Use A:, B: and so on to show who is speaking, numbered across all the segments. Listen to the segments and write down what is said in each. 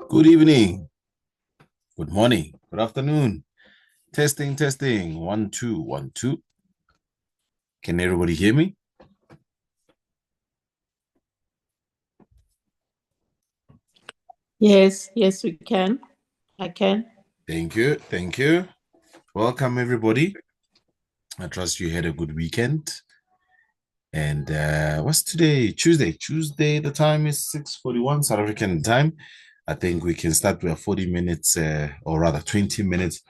A: Good evening, good morning, good afternoon. Testing, testing. 1, 2, 1, 2. Can everybody hear me?
B: Yes, yes, we can. I can.
A: Thank you, thank you. Welcome, everybody. I trust you had a good weekend. And what's today? Tuesday. Tuesday, the time is 6:41 South African time. I think we can start with 40 minutes, or rather 20 minutes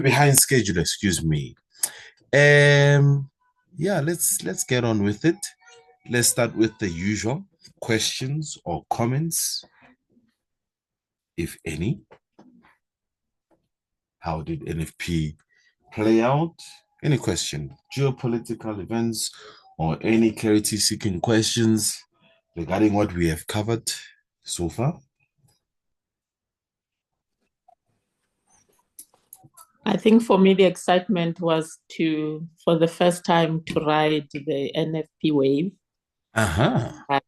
A: behind schedule, excuse me. Yeah, let's get on with it. Let's start with the usual questions or comments, if any. How did NFP play out? Any question? Geopolitical events or any clarity seeking questions regarding what we have covered so far?
B: I think for me, the excitement was for the first time, to ride the NFP wave.
A: Uh-huh.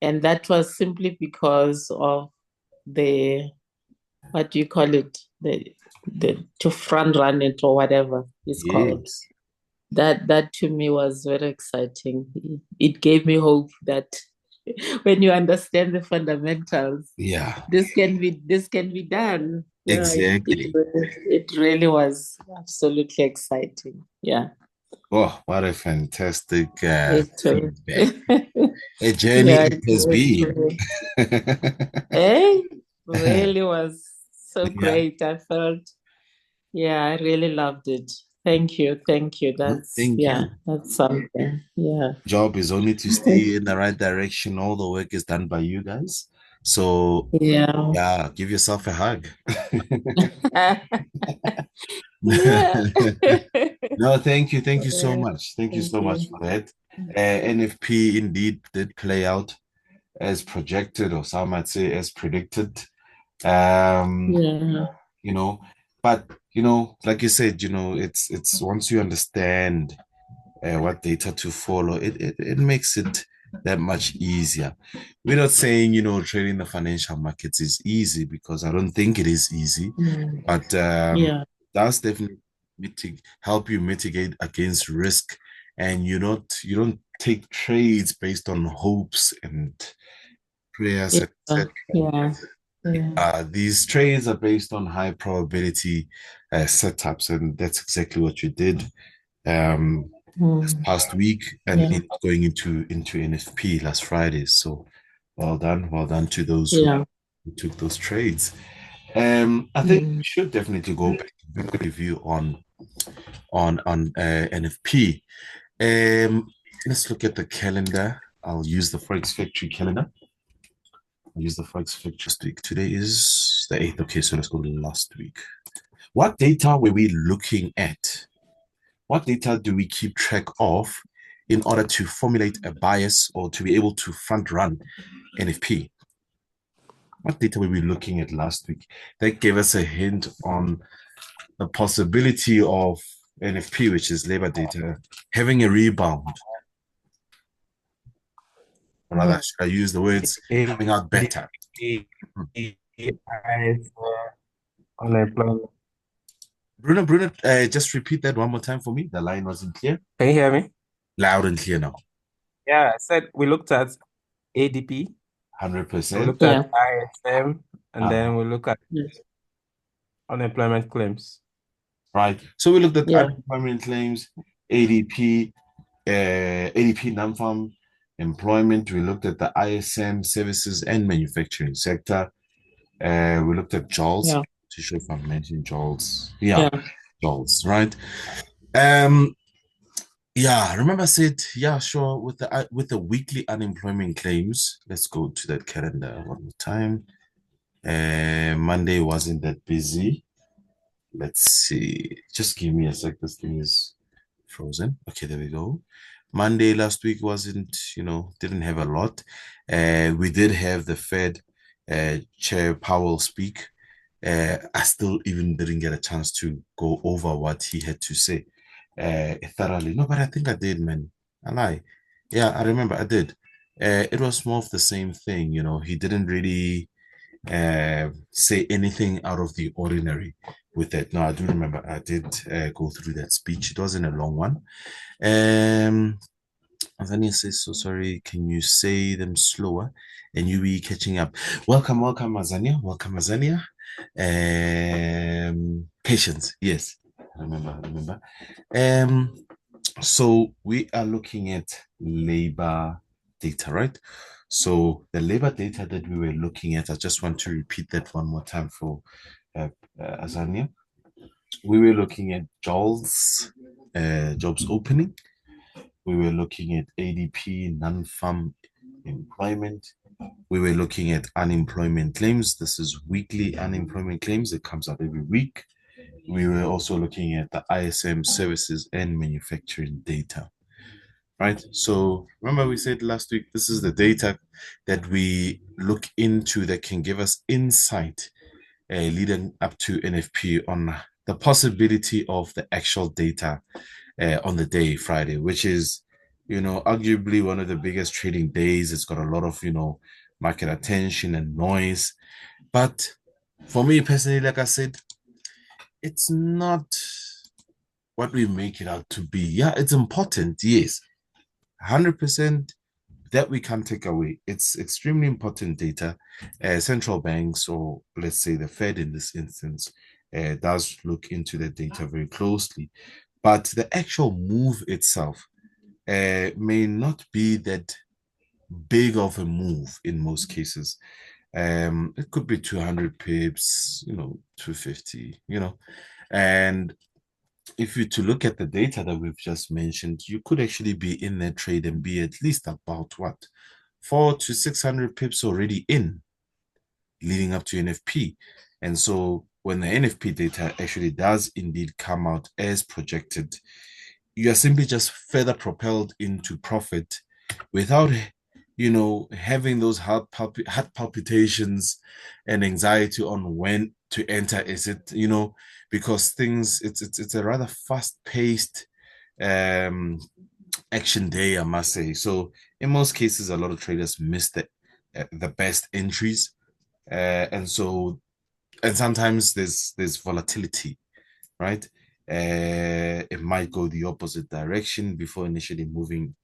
B: And that was simply because of what do you call it? To front run it or whatever it's called.
A: Yes.
B: That to me was very exciting. It gave me hope that when you understand the fundamentals,
A: Yeah,
B: this can be done. Yeah,
A: exactly.
B: it really was absolutely exciting. Yeah.
A: Oh, what a fantastic
B: It
A: feedback. A journey
B: yeah,
A: it
B: it
A: has been.
B: really was so
A: Yeah,
B: great. I felt, yeah, I really loved it. Thank you. Thank you.
A: thank you.
B: That's something. Yeah.
A: Job is only to stay in the right direction. All the work is done by you guys. So,
B: Yeah.
A: yeah, give yourself a hug.
B: Yeah.
A: No, thank you. Thank you so
B: Yeah,
A: much. Thank you
B: thank
A: so much
B: you.
A: for that. NFP indeed did play out as projected, or some might say as predicted. Um,
B: Yeah.
A: you know, but like you said, it's once you understand what data to follow, it makes it that much easier. We're not saying, trading the financial markets is easy, because I don't think it is easy,
B: Mm.
A: but
B: Yeah.
A: that's definitely help you mitigate against risk, and you don't take trades based on hopes and prayers,
B: Yeah.
A: etc.
B: Yeah. Yeah.
A: These trades are based on high probability setups, and that's exactly what you did um, this
B: Mm.
A: past week, and
B: Yeah.
A: going into NFP last Friday. So well done to those
B: Yeah.
A: who took those trades. I think we
B: Mm.
A: should definitely go back to review on NFP. Let's look at the calendar. I'll use the Forex Factory calendar. I'll use the Forex Factory this week. Today is the 8th. Okay, so let's go to last week. What data were we looking at? What data do we keep track of in order to formulate a bias or to be able to front run NFP? What data were we looking at last week? That gave us a hint on the possibility of NFP, which is labor data, having a rebound. Or rather, should I use the words coming out better?
C: Unemployment.
A: Bruno, just repeat that one more time for me. The line wasn't clear.
C: Can you hear me?
A: Loud and clear now.
C: Yeah, I said we looked at ADP, we
A: 100%.
C: looked at
B: Yeah.
C: ISM, and
A: Uh,
C: then we look at
B: Yes.
C: unemployment claims.
A: right. So we looked at
B: Yeah.
A: unemployment claims, ADP, ADP non-farm employment. We looked at the ISM services and manufacturing sector. We looked at JOLS.
B: Yeah.
A: To sure if I mentioned JOLS. Yeah,
B: Yeah.
A: JOLS, right? Um, yeah, I remember I said, yeah, sure, with the weekly unemployment claims. Let's go to that calendar one more time. Monday wasn't that busy. Let's see. Just give me a sec. This thing is frozen. Okay, there we go. Monday last week wasn't, didn't have a lot. We did have the Fed Chair Powell speak. I still even didn't get a chance to go over what he had to say thoroughly. No, but I think I did, man. I lie. Yeah, I remember I did. It was more of the same thing. He didn't really say anything out of the ordinary with that. No, I do remember I did go through that speech. It wasn't a long one. Azania says, so sorry, can you say them slower and you be catching up? Welcome, Azania. Welcome, Azania. Patience, yes. Remember. So we are looking at labor data, right? So the labor data that we were looking at, I just want to repeat that one more time for Azania. We were looking at jobs opening. We were looking at ADP, non-farm employment. We were looking at unemployment claims. This is weekly unemployment claims. It comes out every week. We were also looking at the ISM services and manufacturing data, right? So remember we said last week, this is the data that we look into that can give us insight leading up to NFP on the possibility of the actual data on the day, Friday, which is, arguably one of the biggest trading days. It's got a lot of, market attention and noise. But for me personally, like I said, it's not what we make it out to be. Yeah, it's important. Yes, 100% that we can't take away. It's extremely important data. Central banks, or let's say the Fed in this instance, does look into the data very closely. But the actual move itself may not be that big of a move in most cases. It could be 200 pips, 250, and if you to look at the data that we've just mentioned, you could actually be in that trade and be at least about what, 400 to 600 pips already in, leading up to NFP. And so when the NFP data actually does indeed come out as projected, you are simply just further propelled into profit without having those heart palpitations and anxiety on when to enter. Is it, because things, it's a rather fast-paced action day, I must say. So in most cases, a lot of traders miss the best entries, and sometimes there's volatility, right? It might go the opposite direction before initially moving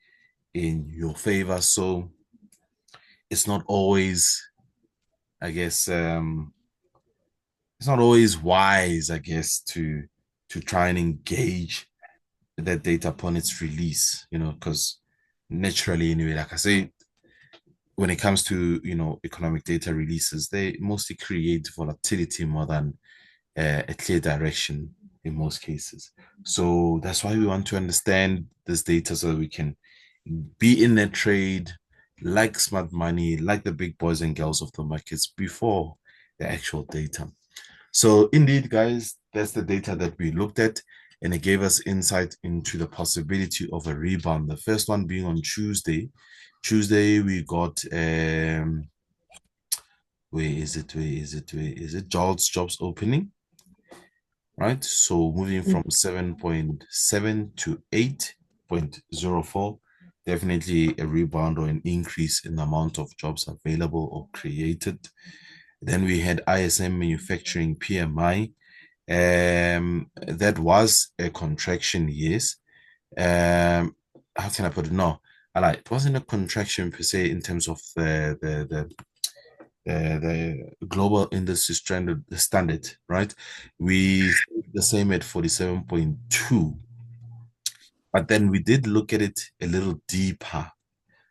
A: in your favor. So it's not always, I guess, it's not always wise, I guess, to try and engage that data upon its release, because naturally, anyway, like I say, when it comes to economic data releases, they mostly create volatility more than a clear direction in most cases. So that's why we want to understand this data so that we can be in that trade like smart money, like the big boys and girls of the markets before the actual data. So indeed, guys, that's the data that we looked at, and it gave us insight into the possibility of a rebound. The first one being on Tuesday. Tuesday, we got where is it? Jobs opening, right? So moving from 7.7 to 8.04, definitely a rebound or an increase in the amount of jobs available or created. Then we had ISM manufacturing PMI. That was a contraction, yes. How can I put it? No, it wasn't a contraction per se in terms of the global industry standard, right? We the same at 47.2, but then we did look at it a little deeper,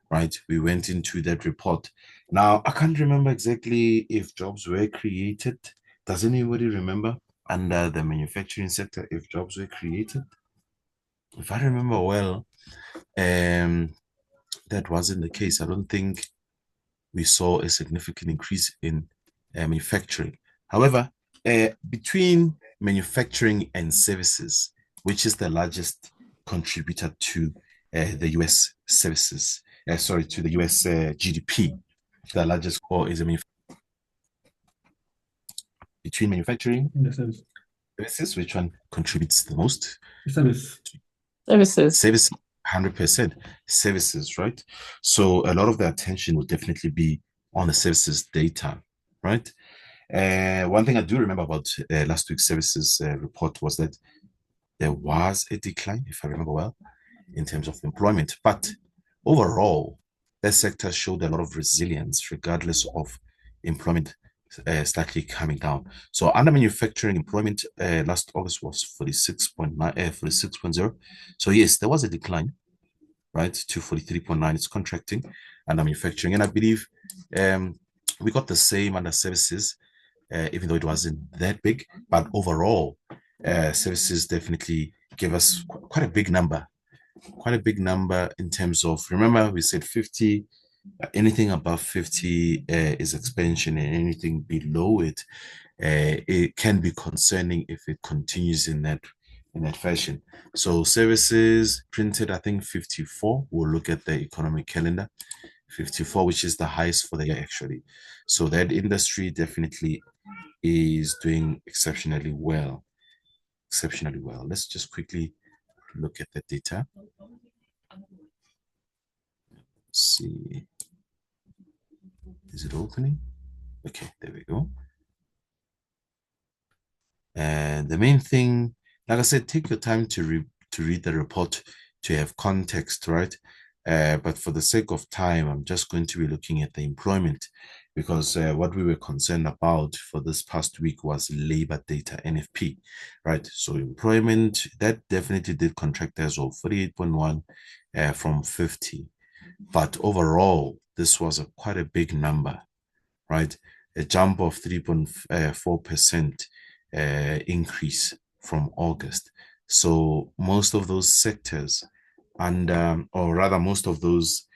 A: right? We went into that report. Now, I can't remember exactly if jobs were created. Does anybody remember under the manufacturing sector if jobs were created? If I remember well, that wasn't the case. I don't think we saw a significant increase in manufacturing. However, between manufacturing and services, which is the largest contributor to the US services, to the US GDP, the largest core is between manufacturing and services, which one contributes the most? Services, 100% services, right? So a lot of the attention will definitely be on the services data. right? One thing I do remember about last week's services report was that there was a decline, if I remember well, in terms of employment. But overall, that sector showed a lot of resilience regardless of employment slightly coming down. So under manufacturing, employment last August was 46.9, 46.0. So yes, there was a decline, right, to 43.9. It's contracting under manufacturing. And I believe we got the same under services, even though it wasn't that big. But overall, services definitely gave us quite a big number, in terms of, remember we said 50, anything above 50 is expansion, and anything below it can be concerning if it continues in that fashion. So services printed, I think 54. We'll look at the economic calendar. 54, which is the highest for the year actually. So that industry definitely is doing exceptionally well. Exceptionally well. Let's just quickly look at the data. Let's see. Is it opening? Okay, there we go. And the main thing, like I said, take your time to read the report to have context, right? But for the sake of time, I'm just going to be looking at the employment, because what we were concerned about for this past week was labor data, NFP, right? So employment, that definitely did contract as well, 48.1 from 50. But overall, this was quite a big number, right? A jump of 3.4% increase from August. So most of those sectors, and or rather most of those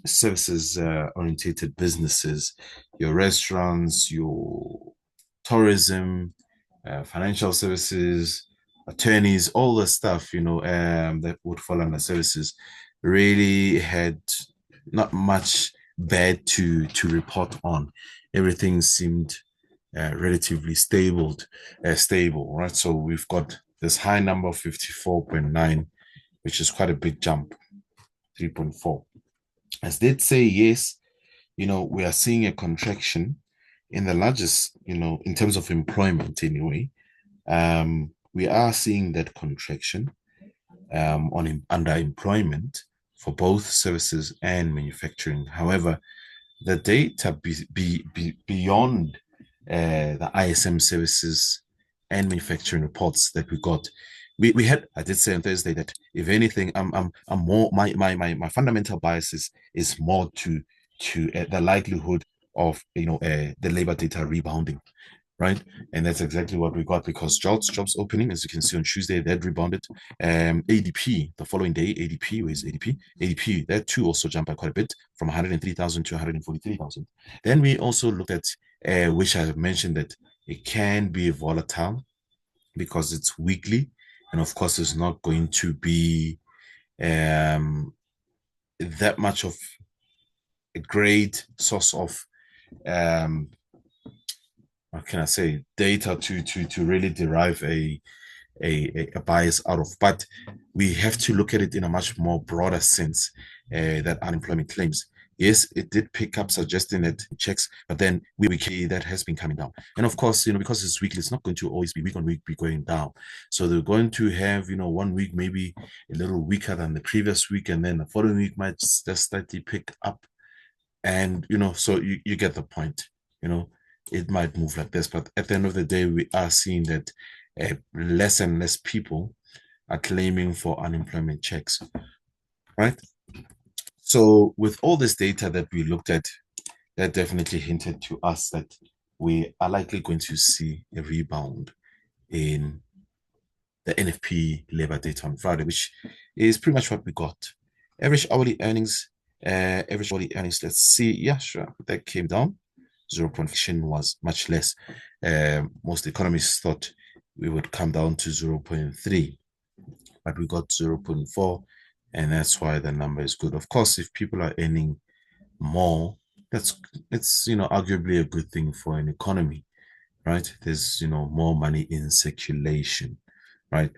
A: services orientated businesses, your restaurants, your tourism, financial services, attorneys, all the stuff, that would fall under services, really had not much bad to report on. Everything seemed relatively stable, right? So we've got this high number of 54.9, which is quite a big jump, 3.4. As did say, yes, we are seeing a contraction in the largest, in terms of employment anyway. We are seeing that contraction on underemployment for both services and manufacturing. However, the data beyond the ISM services and manufacturing reports that we got, we had, I did say on Thursday that if anything, I'm more, my fundamental bias is more to the likelihood of the labor data rebounding, right? And that's exactly what we got, because jobs opening, as you can see on Tuesday, that rebounded. ADP the following day, ADP, where's ADP? ADP, that too also jumped by quite a bit, from 103,000 to 143,000. Then we also looked at, which I mentioned, that it can be volatile because it's weekly, and of course it's not going to be that much of a great source of what can I say, data to really derive a bias out of. But we have to look at it in a much more broader sense, that unemployment claims. Yes, it did pick up, suggesting that checks, but then weekly that has been coming down. And of course, because it's weekly, it's not going to always be week on week be going down. So they're going to have, 1 week maybe a little weaker than the previous week, and then the following week might just slightly pick up. And so you get the point. It might move like this, but at the end of the day, we are seeing that less and less people are claiming for unemployment checks, right? So with all this data that we looked at, that definitely hinted to us that we are likely going to see a rebound in the NFP labor data on Friday, which is pretty much what we got. Average hourly earnings, let's see. Yeah, sure. That came down. 0.5 was much less. Most economists thought we would come down to 0.3, but we got 0.4, and that's why the number is good. Of course, if people are earning more, it's arguably a good thing for an economy, right? There's more money in circulation, right?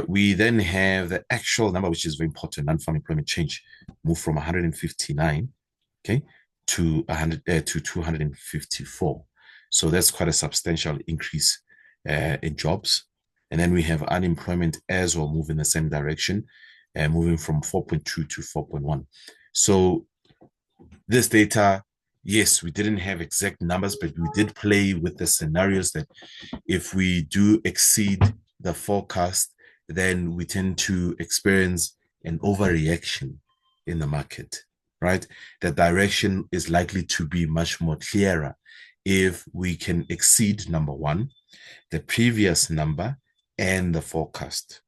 A: We then have the actual number, which is very important, non-farm employment change, moved from 159, okay, to 254. So that's quite a substantial increase in jobs. And then we have unemployment as well, moving in the same direction, moving from 4.2 to 4.1. So this data, yes, we didn't have exact numbers, but we did play with the scenarios that if we do exceed the forecast, then we tend to experience an overreaction in the market, right? The direction is likely to be much more clearer if we can exceed, number one, the previous number and the forecast.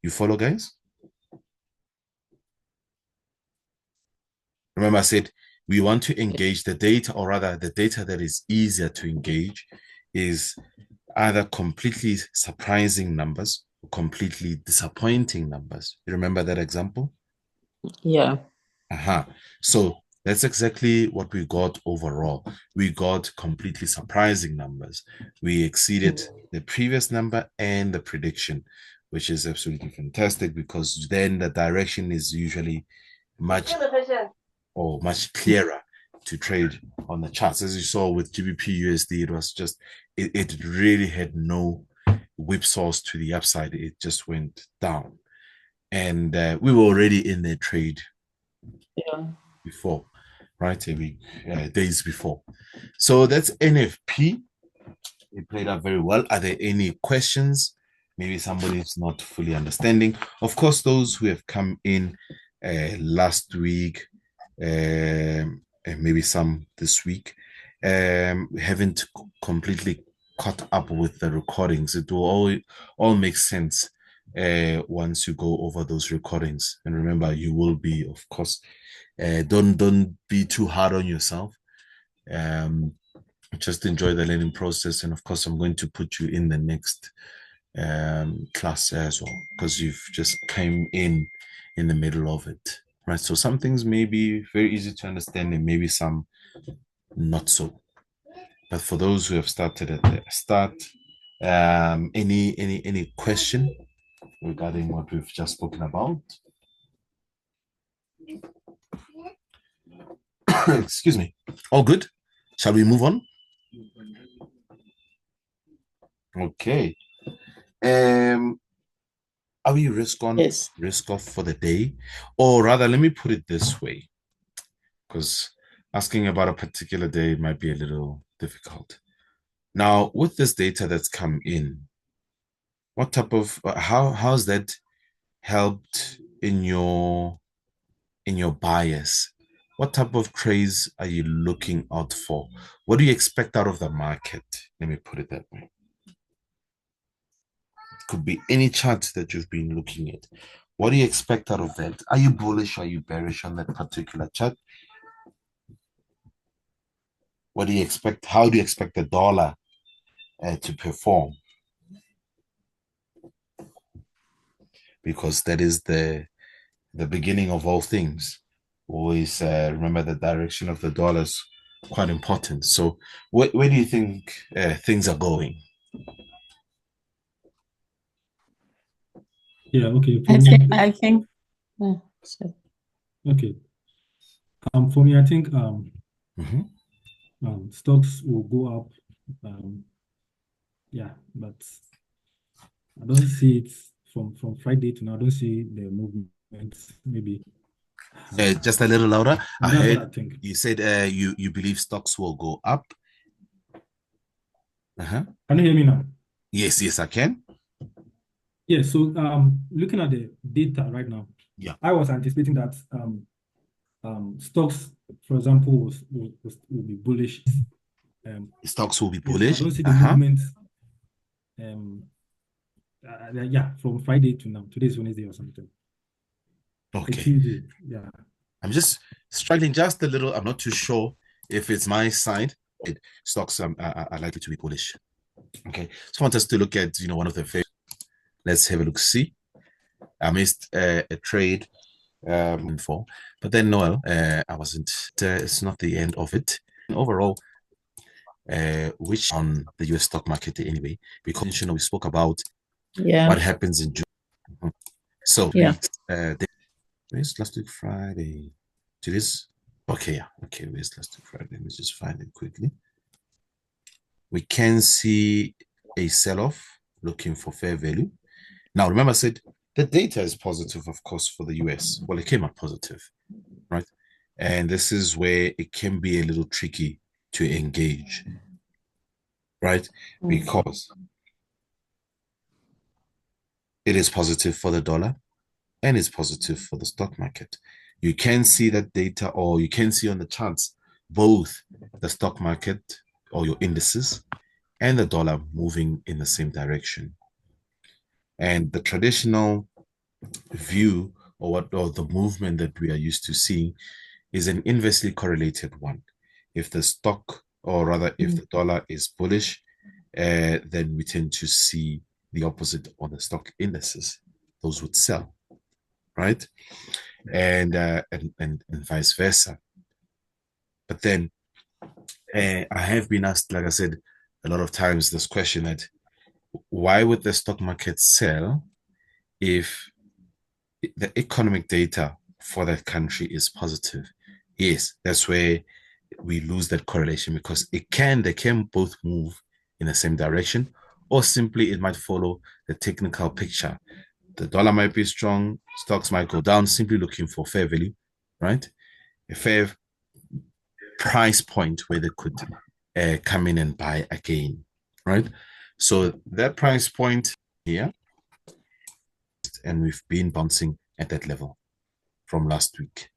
A: You follow, guys? Remember, I said we want to engage the data, or rather, the data that is easier to engage is either completely surprising numbers or completely disappointing numbers. You remember that example?
B: Yeah.
A: So that's exactly what we got overall. We got completely surprising numbers. We exceeded the previous number and the prediction, which is absolutely fantastic because then the direction is usually much clearer to trade on the charts. As you saw with GBP USD, it was just it really had no whipsaws to the upside. It just went down, and we were already in the trade before, right? A week, days before. So that's NFP. It played out very well. Are there any questions? Maybe somebody is not fully understanding. Of course, those who have come in last week, and maybe some this week, haven't completely caught up with the recordings. It will all make sense once you go over those recordings. And remember, you will be, of course, don't be too hard on yourself. Just enjoy the learning process, and of course, I'm going to put you in the next class as well because you've just came in the middle of it, right? So some things may be very easy to understand, and maybe some not so. But for those who have started at the start, any question regarding what we've just spoken about? Excuse me. All good? Shall we move on? Okay. Are we risk on, risk off for the day? Or rather, let me put it this way, because asking about a particular day might be a little difficult. Now, with this data that's come in, what type of how's that helped in your bias? What type of trades are you looking out for? What do you expect out of the market? Let me put it that way. It could be any chart that you've been looking at. What do you expect out of that? Are you bullish? Are you bearish on that particular chart? What do you expect? How do you expect the dollar to perform? Because that is the beginning of all things. Always remember the direction of the dollar is quite important. So where do you think things are going?
D: Yeah, okay.
B: I think
D: okay. For me, I think stocks will go up. Yeah, but I don't see it from Friday to now. I don't see the movement. Maybe
A: just a little louder. I
D: that's
A: heard
D: what I think.
A: you said you believe stocks will go up.
D: Can you hear me now?
A: Yes, I can.
D: Yeah, so looking at the data right now,
A: yeah,
D: I was anticipating that stocks, for example, will be bullish.
A: Stocks will be bullish.
D: I don't see the movement. Yeah, from Friday to now. Today's Wednesday or something.
A: Okay.
D: Tuesday. Yeah.
A: I'm just struggling just a little. I'm not too sure if it's my side. Stocks are likely to be bullish. Okay. So I want us to look at one of the favorites. Let's have a look. See, I missed a trade for, but then Noel, I wasn't. It's not the end of it. Overall, which on the US stock market anyway, because we spoke about what happens in June. So where's last week Friday? Today's Okay, yeah. Okay, where's last week Friday? Let me just find it quickly. We can see a sell-off looking for fair value. Now, remember I said the data is positive, of course, for the US. Well, it came out positive, right? And this is where it can be a little tricky to engage, right? Because it is positive for the dollar and it's positive for the stock market. You can see that data, or you can see on the charts, both the stock market or your indices and the dollar moving in the same direction. And the traditional view, or the movement that we are used to seeing, is an inversely correlated one. If the stock, or rather if the dollar is bullish, then we tend to see the opposite on the stock indices. Those would sell, right? And vice versa. But then I have been asked, like I said, a lot of times this question that why would the stock market sell if the economic data for that country is positive? Yes, that's where we lose that correlation, because they can both move in the same direction, or simply it might follow the technical picture. The dollar might be strong, stocks might go down, simply looking for fair value, right? A fair price point where they could come in and buy again, right? So that price point here, and we've been bouncing at that level from last week.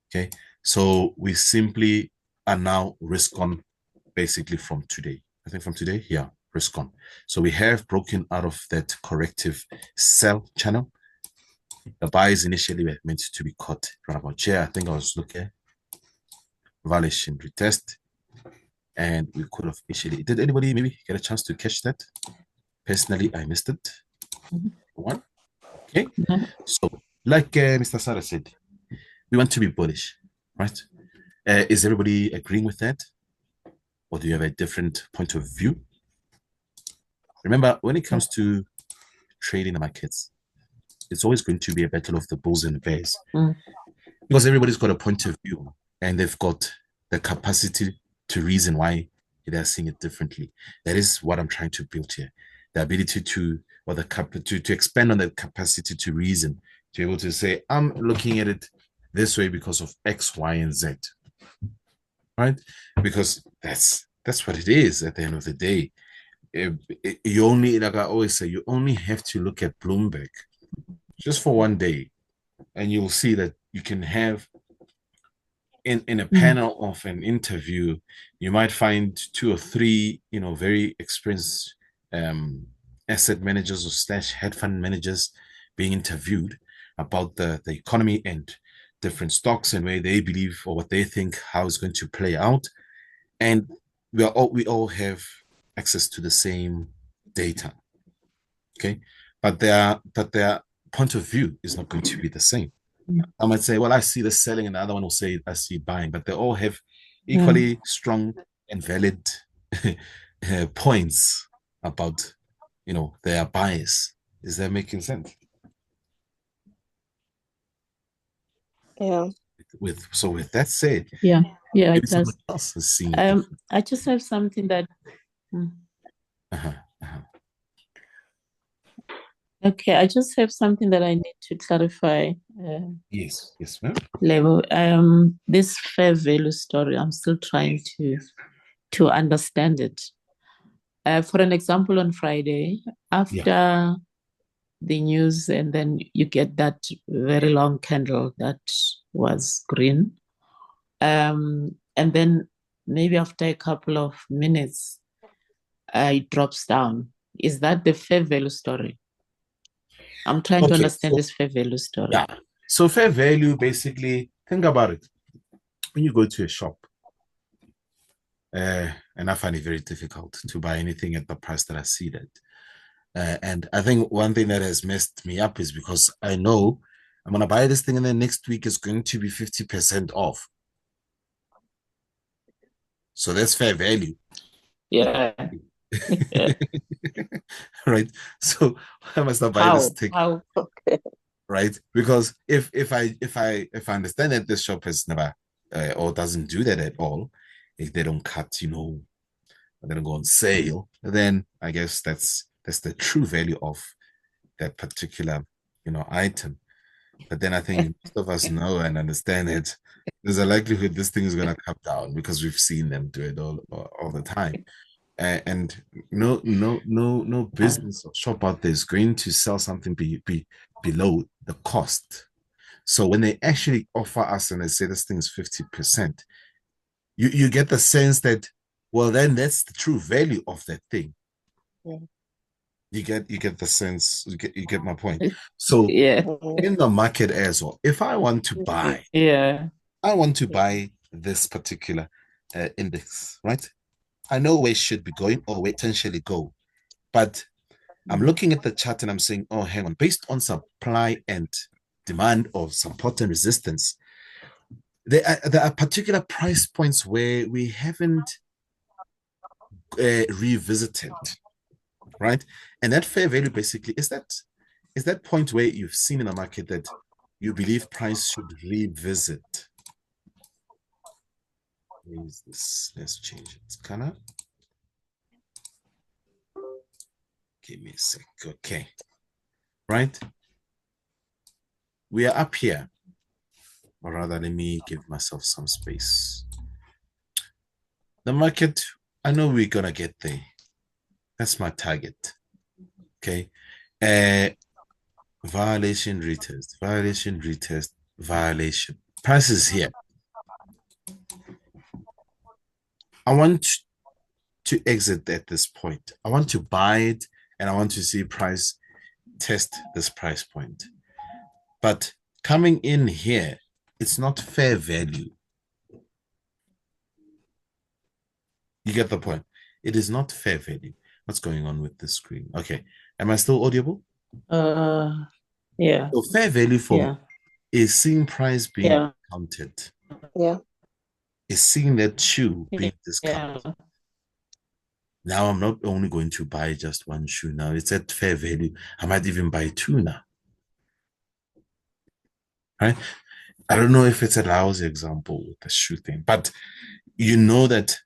A: Okay, so we simply are now risk on basically from today. I think from today, yeah, risk on. So we have broken out of that corrective sell channel. The buys initially were meant to be caught right about here. I think I was looking valuation retest, and we could have initially. Did anybody maybe get a chance to catch that? Personally, I missed it. One. Okay. So, like Mr. Sarah said, we want to be bullish, right? Is everybody agreeing with that? Or do you have a different point of view? Remember, when it comes to trading the markets, it's always going to be a battle of the bulls and bears, because everybody's got a point of view and they've got the capacity to reason why they're seeing it differently. That is what I'm trying to build here. The ability to, or to expand on that capacity to reason, to be able to say, I'm looking at it this way because of X, Y, and Z. Right? Because that's what it is at the end of the day. You only, like I always say, you only have to look at Bloomberg just for one day, and you'll see that you can have in a panel of an interview, you might find 2 or 3, very experienced asset managers or slash hedge fund managers being interviewed about the economy and different stocks and where they believe, or what they think, how it's going to play out. And we all have access to the same data. Okay. But their point of view is not going to be the same. I might say, well, I see the selling, and the other one will say, I see buying, but they all have equally strong and valid points about, their bias. Is that making sense?
E: Yeah.
A: With that said,
B: yeah, it
A: maybe
B: does.
A: somebody else is seeing it.
B: I just have something that. Okay, I just have something that I need to clarify.
A: Yes, ma'am.
B: Level. This fair value story, I'm still trying to understand it. For an example, on Friday, after the news, and then you get that very long candle that was green. And then maybe after a couple of minutes, it drops down. Is that the fair value story? I'm trying to understand this fair value story.
A: Yeah. So fair value, basically, think about it. When you go to a shop, and I find it very difficult to buy anything at the price that I see that. And I think one thing that has messed me up is because I know I'm going to buy this thing and then next week is going to be 50% off. So that's fair value.
B: Yeah.
A: Right. So I must not buy this thing.
E: Okay.
A: Right. Because if I understand that this shop has never or doesn't do that at all, if they don't cut, you know, they're gonna go on sale, then I guess that's the true value of that particular, you know, item. But then I think most of us know and understand it. There's a likelihood this thing is gonna come down because we've seen them do it all the time. And no business or shop out there is going to sell something below the cost. So when they actually offer us and they say this thing is 50%, you get the sense that, well, then that's the true value of that thing.
E: Yeah.
A: You get the sense, you get my point. So
B: Yeah.
A: in the market as well, if I want to buy,
B: Yeah.
A: I want to buy this particular index, right? I know where it should be going or where it potentially go, but I'm looking at the chart and I'm saying, oh, hang on, based on supply and demand of support and resistance, there are particular price points where we haven't revisited, right? And that fair value basically is that point where you've seen in the market that you believe price should revisit. Where is this? Let's change its color. Give me a sec. Okay. Right? We are up here. Or rather, let me give myself some space. The market, I know we're going to get there. That's my target. Okay. Violation, retest, violation, retest, violation. Price is here. I want to exit at this point. I want to buy it and I want to see price test this price point. But coming in here, it's not fair value. You get the point. It is not fair value. What's going on with the screen? Okay. Am I still audible?
B: Yeah.
A: So fair value for is seeing price being counted.
E: Yeah.
A: Is seeing that shoe being discounted.
B: Yeah.
A: Now I'm not only going to buy just one shoe now. It's at fair value. I might even buy two now. Right? I don't know if it's a lousy example with the shoe thing, but you know that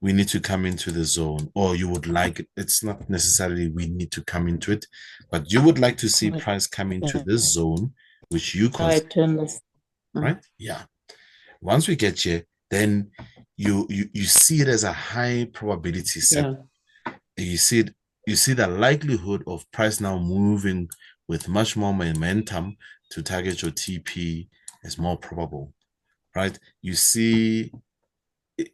A: we need to come into the zone, or you would like it. It's not necessarily we need to come into it, but you would like to see price come into this zone, which you consider, right? Yeah. Once we get here, then you see it as a high probability set. You see the likelihood of price now moving with much more momentum to target your TP as more probable, right? You see,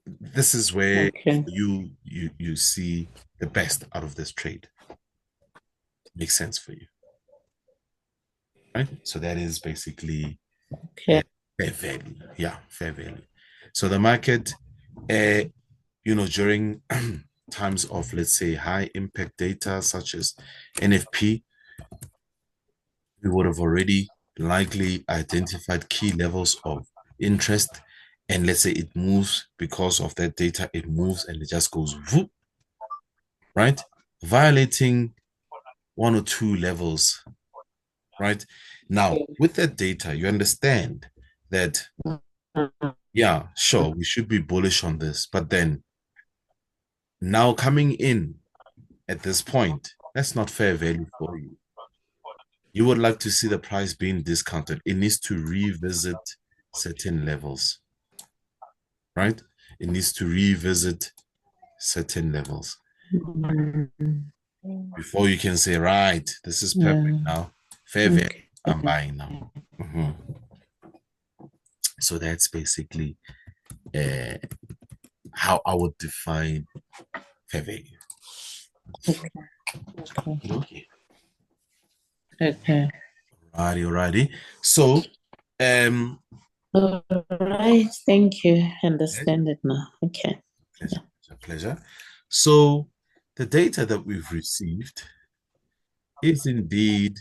A: this is where you see the best out of this trade. Makes sense for you, right? So that is basically fair value. Yeah, fair value. So the market, during times of, let's say, high impact data such as NFP, we would have already likely identified key levels of interest. And let's say it moves because of that data, it moves and it just goes whoop, right? Violating one or two levels, right? Now, with that data, you understand that, yeah, sure, we should be bullish on this, but then now coming in at this point, that's not fair value for you. You would like to see the price being discounted. It needs to revisit certain levels, right? It needs to revisit certain levels before you can say, right, this is perfect now. Fair value, I'm buying now. So that's basically how I would define fair value. Okay. Alrighty. So,
B: all right. Thank you. Understand it now. Okay.
A: Pleasure. So, the data that we've received is indeed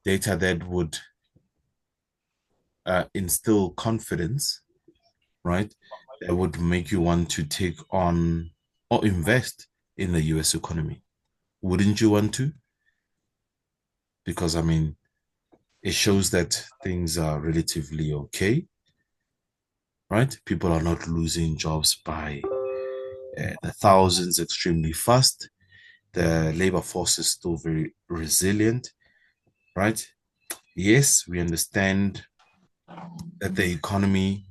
A: data that would instill confidence, right? That would make you want to take on or invest in the US economy. Wouldn't you want to? Because, I mean, it shows that things are relatively okay. right? People are not losing jobs by the thousands extremely fast. The labor force is still very resilient, right? Yes, we understand that the economy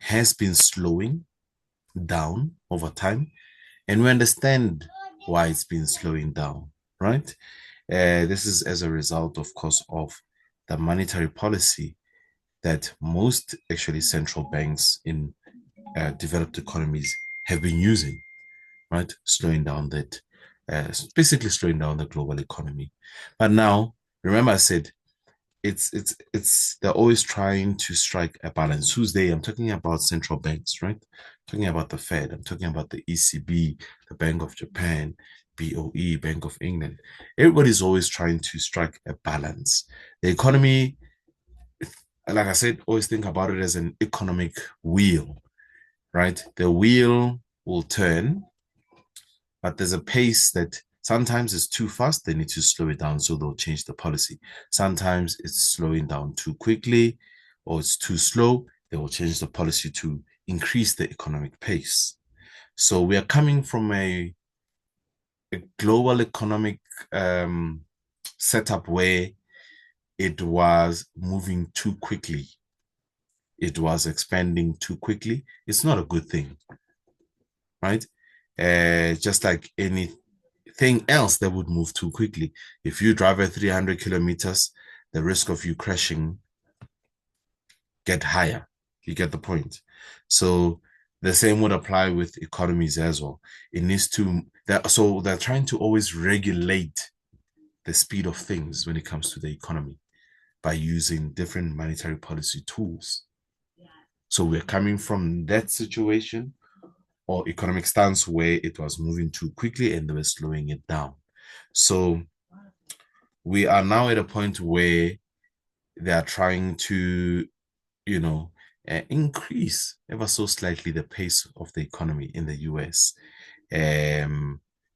A: has been slowing down over time, and we understand why it's been slowing down, right? This is as a result, of course, of the monetary policy that most actually central banks in developed economies have been using, right? Slowing down that, basically slowing down the global economy. But now, remember, I said it's they're always trying to strike a balance. Who's they? I'm talking about central banks, right? I'm talking about the Fed. I'm talking about the ECB, the Bank of Japan, BOE, Bank of England. Everybody's always trying to strike a balance. The economy, like I said, always think about it as an economic wheel, right? The wheel will turn, but there's a pace that sometimes it's too fast, they need to slow it down, so they'll change the policy. Sometimes it's slowing down too quickly or it's too slow, they will change the policy to increase the economic pace. So we are coming from a global economic setup where it was moving too quickly. It was expanding too quickly. It's not a good thing, right? Just like anything else that would move too quickly. If you drive at 300 kilometers, the risk of you crashing get higher. You get the point. So the same would apply with economies as well. It needs to, so they're trying to always regulate the speed of things when it comes to the economy by using different monetary policy tools. So we're coming from that situation or economic stance where it was moving too quickly and they were slowing it down. So we are now at a point where they are trying to, increase ever so slightly the pace of the economy in the US.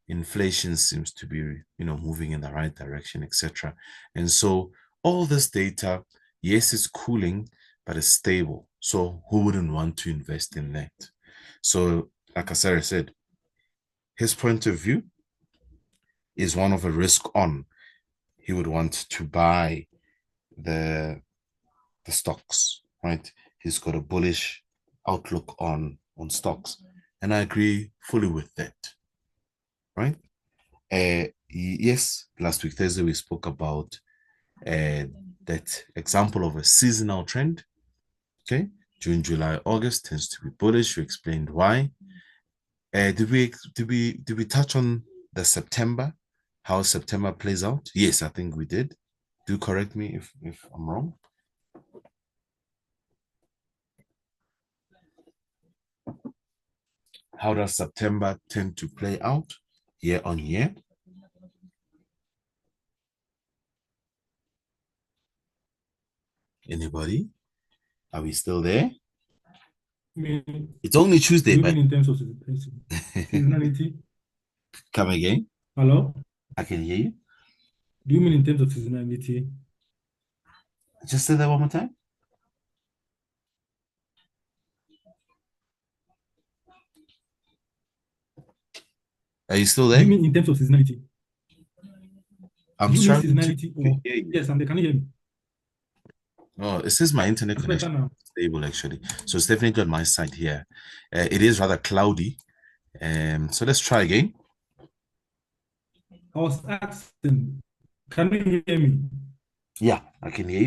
A: Inflation seems to be, moving in the right direction, etc. And so all this data, yes, it's cooling, but it's stable. So who wouldn't want to invest in that? So, like Asari said, his point of view is one of a risk on. He would want to buy the stocks, right? He's got a bullish outlook on stocks, and I agree fully with that, right? Yes, last week Thursday we spoke about that example of a seasonal trend. Okay, June, July, August tends to be bullish. We explained why. Did we touch on the September, how September plays out? Yes, I think we did. Do correct me if I'm wrong. How does September tend to play out year on year? Anybody? Are we still there? It's only Tuesday,
D: you
A: but
D: mean in terms of seasonality?
A: Come again?
D: Hello?
A: I can hear you.
D: Do you mean in terms of seasonality?
A: Just say that one more time. Are you still
D: Do
A: there?
D: you mean in terms of seasonality?
A: I'm
D: Do you mean
A: struggling
D: seasonality
A: to
D: or
A: hear you.
D: yes, can you hear me?
A: Oh, it says my internet
D: It's better
A: connection
D: now.
A: is stable actually. So it's definitely on my side here. It is rather cloudy. So let's try again.
D: I was asking, can you hear me?
A: Yeah, I can hear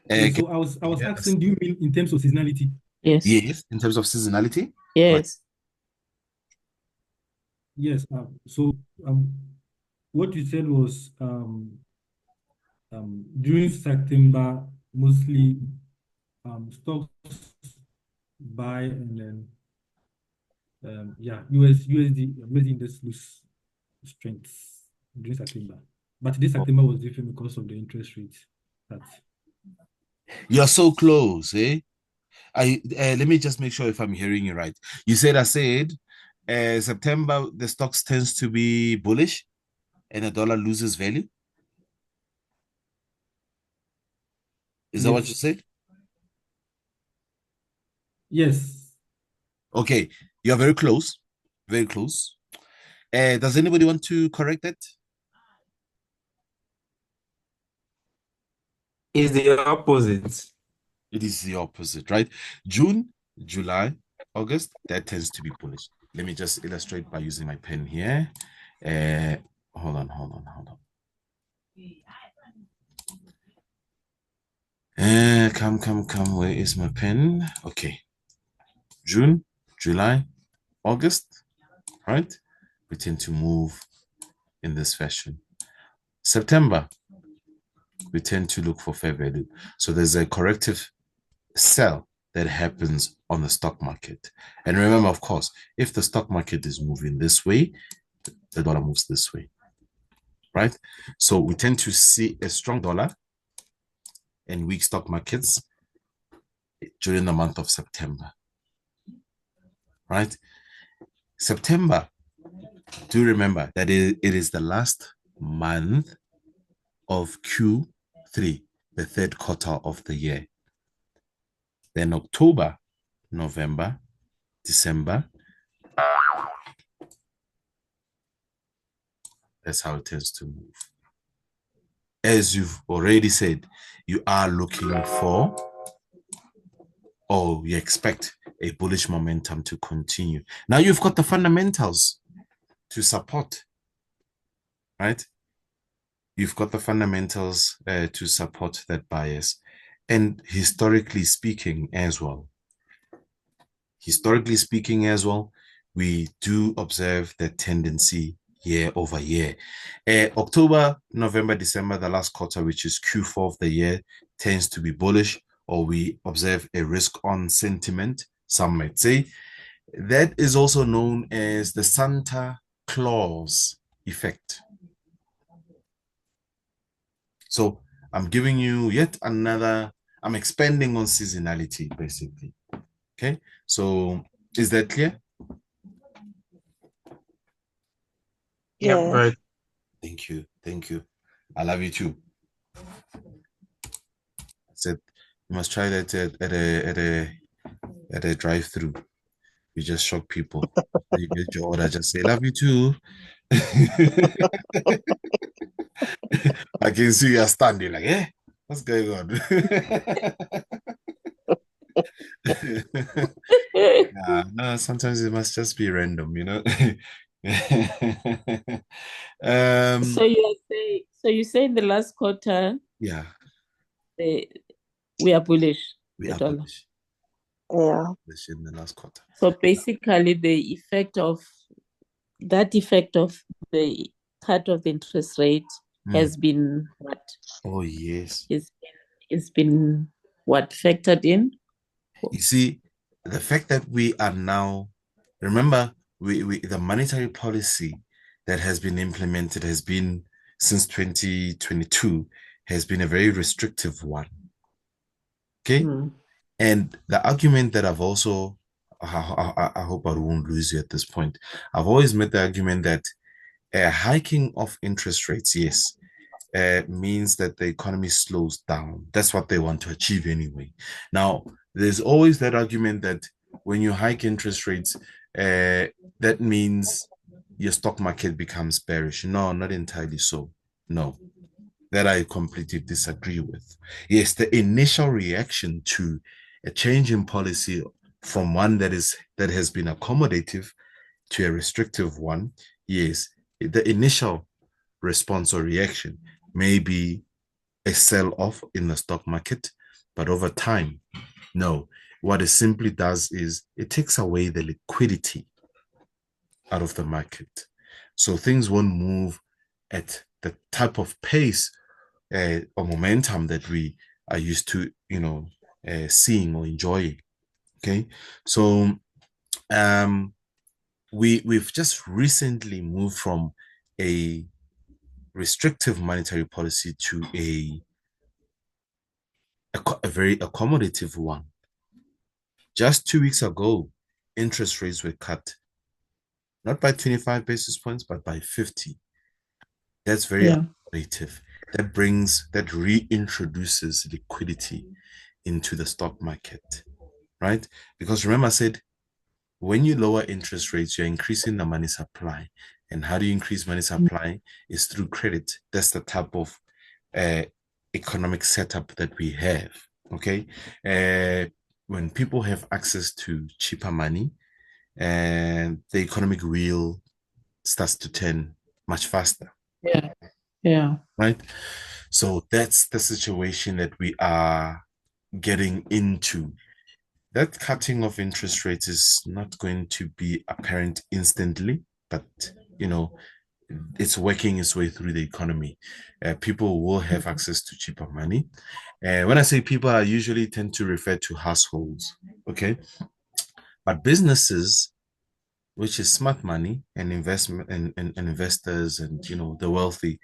A: you.
D: So I was asking, do you mean in terms of seasonality?
B: Yes.
A: Yes, in terms of seasonality.
B: Yes.
D: Yes. So what you said was during September, mostly stocks buy and then USD index lose strength during September. But this September was different because of the interest rate cut.
A: You're so close, eh? Let me just make sure if I'm hearing you right. You said September the stocks tends to be bullish and the dollar loses value. Is that what
D: Yes.
A: you said?
D: Yes.
A: Okay, you're very close. Very close. Does anybody want to correct it?
C: Is the opposite.
A: It is the opposite, right? June, July, August, that tends to be bullish. Let me just illustrate by using my pen here. Hold on. Come. Where is my pen? Okay. June, July, August, right? We tend to move in this fashion. September, we tend to look for fair value. So there's a corrective sell that happens on the stock market. And remember, of course, if the stock market is moving this way, the dollar moves this way, right? So we tend to see a strong dollar and weak stock markets during the month of September, right? September, do remember that it is the last month of Q3, the third quarter of the year. Then October, November, December, that's how it tends to move. As you've already said, you are looking for, or you expect a bullish momentum to continue. Now you've got the fundamentals to support, right? You've got the fundamentals to support that bias. And historically speaking as well, we do observe that tendency year over year. October, November, December, the last quarter, which is Q4 of the year, tends to be bullish, or we observe a risk-on sentiment, some might say. That is also known as the Santa Claus effect. So I'm giving you yet another, I'm expanding on seasonality, basically. Okay, so is that clear?
C: Yep,
E: Yes.
C: very.
A: Thank you. I love you too. I said you must try that at a drive-through. You just shock people. You get your order, just say love you too. I can see you are standing like, eh, what's going on? Yeah, no, sometimes it must just be random, you know.
B: So you say in the last quarter,
A: Yeah,
B: we are bullish,
A: we
B: the
A: are
B: dollar.
A: bullish.
E: Yeah.
A: Bullish in the last quarter.
B: So basically, the effect of the cut of the interest rate has been what?
A: Oh, yes.
B: It's been what factored in?
A: You see, the fact that we are now, remember, the monetary policy that has been implemented has been since 2022 has been a very restrictive one. Okay. And the argument that I've also, I hope I won't lose you at this point. I've always made the argument that a hiking of interest rates, yes, means that the economy slows down. That's what they want to achieve anyway. Now, there's always that argument that when you hike interest rates, that means your stock market becomes bearish. No, not entirely so. No, that I completely disagree with. Yes, the initial reaction to a change in policy from one that has been accommodative to a restrictive one, yes, the initial response or reaction may be a sell-off in the stock market, but over time, no. What it simply does is it takes away the liquidity out of the market. So things won't move at the type of pace or momentum that we are used to, seeing or enjoying. Okay, so we've just recently moved from a restrictive monetary policy to a very accommodative one. Just 2 weeks ago, interest rates were cut, not by 25 basis points, but by 50. That's very accommodative. that reintroduces liquidity into the stock market, right? Because remember I said, when you lower interest rates, you're increasing the money supply. And how do you increase money supply? Is through credit. That's the type of economic setup that we have, okay? When people have access to cheaper money, and the economic wheel starts to turn much faster.
B: Yeah.
A: Right? So that's the situation that we are getting into. That cutting of interest rates is not going to be apparent instantly, but it's working its way through the economy. People will have access to cheaper money. When I say people, I usually tend to refer to households, okay? But businesses, which is smart money and investment and investors and the wealthy,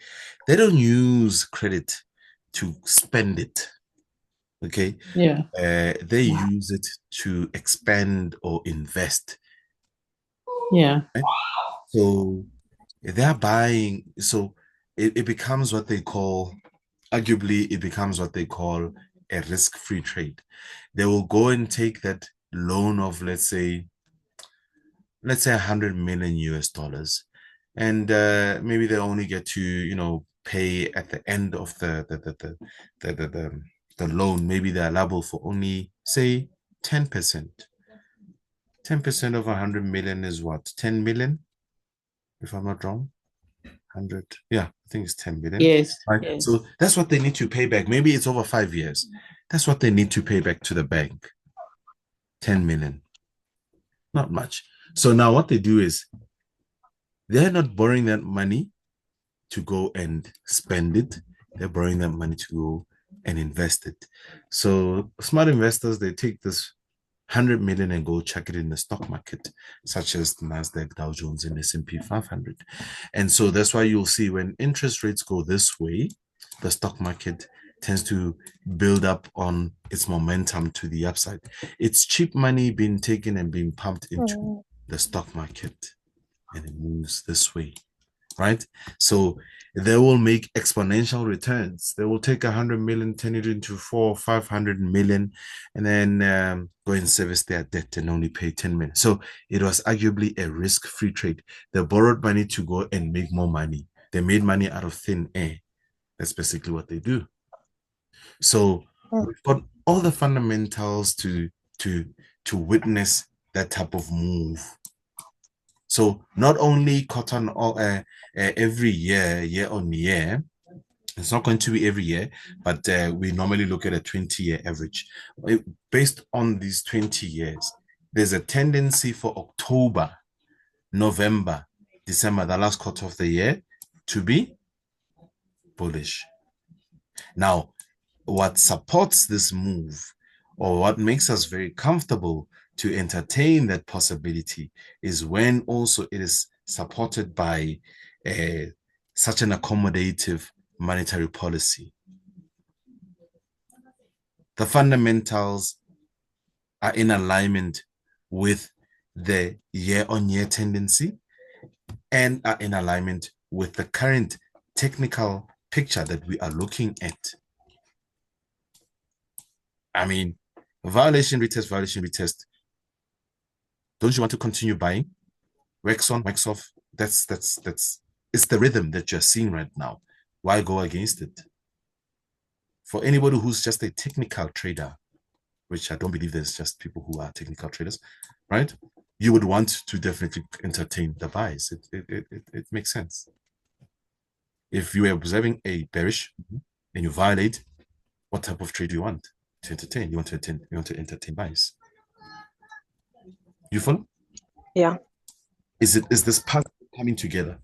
A: they don't use credit to spend it. Okay.
B: Yeah.
A: They use it to expand or invest.
B: Yeah.
A: Right? So they're buying. So it becomes what they call, arguably, it becomes what they call a risk-free trade. They will go and take that loan of, let's say 100 million US dollars, and maybe they only get to pay at the end of the loan. Maybe they're liable for only, say, 10%. 10% of 100 million is what, 10 million, if I'm not wrong. 100, yeah, I think it's 10 million.
B: Yes.
A: Right.
B: Yes.
A: So that's what they need to pay back. Maybe it's over 5 years. That's what they need to pay back to the bank. 10 million. Not much. So now what they do is, they're not borrowing that money to go and spend it. They're borrowing that money to go and invest it. So smart investors, they take this 100 million and go chuck it in the stock market, such as Nasdaq, Dow Jones, and S&P 500. And so that's why you'll see when interest rates go this way, the stock market tends to build up on its momentum to the upside. It's cheap money being taken and being pumped into the stock market, and it moves this way, right? So they will make exponential returns. They will take 100 million, turn it into 400-500 million, and then go and service their debt and only pay 10 million. So it was arguably a risk-free trade. They borrowed money to go and make more money. They made money out of thin air. That's basically what they do. So we've got all the fundamentals to witness that type of move. So not only cotton every year on year, it's not going to be every year, but we normally look at a 20-year average. Based on these 20 years, there's a tendency for October, November, December, the last quarter of the year, to be bullish. Now, what supports this move, or what makes us very comfortable to entertain that possibility, is when also it is supported by such an accommodative monetary policy. The fundamentals are in alignment with the year-on-year tendency and are in alignment with the current technical picture that we are looking at. I mean, violation retest. Don't you want to continue buying? Wax on, wax off. That's it's the rhythm that you're seeing right now. Why go against it? For anybody who's just a technical trader, which I don't believe there's just people who are technical traders, right? You would want to definitely entertain the buys. It makes sense. If you are observing a bearish and you violate, what type of trade do you want to entertain? You want to entertain buys. You follow?
E: Yeah.
A: Is this puzzle coming together?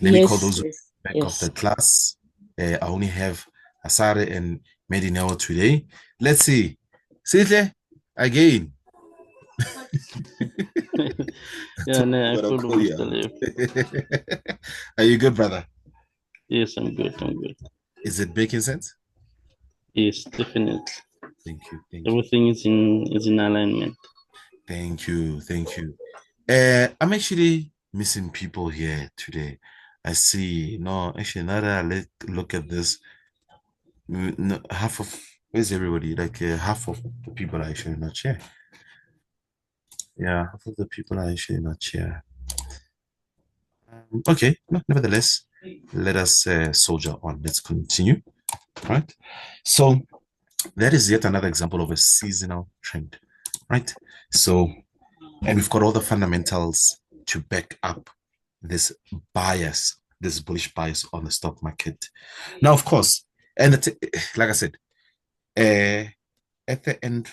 A: Let me call those back of the class. I only have Asare and Medineo today. Let's see. Sihle, again.
F: Yeah, no, I follow Mr. Lev.
A: Are you good, brother?
F: Yes, I'm good.
A: Is it making sense?
F: Yes, definitely.
A: Thank you.
F: Everything is in alignment.
A: Thank you. I'm actually missing people here today. I see. No, actually, now that I look at this, no, half of where's everybody? Like half of the people are actually not here. Yeah, half of the people are actually not here. Okay, no, nevertheless, let us soldier on. Let's continue. Right. So that is yet another example of a seasonal trend. Right. So, and we've got all the fundamentals to back up this bias, this bullish bias on the stock market. Now, of course, and like I said, at the end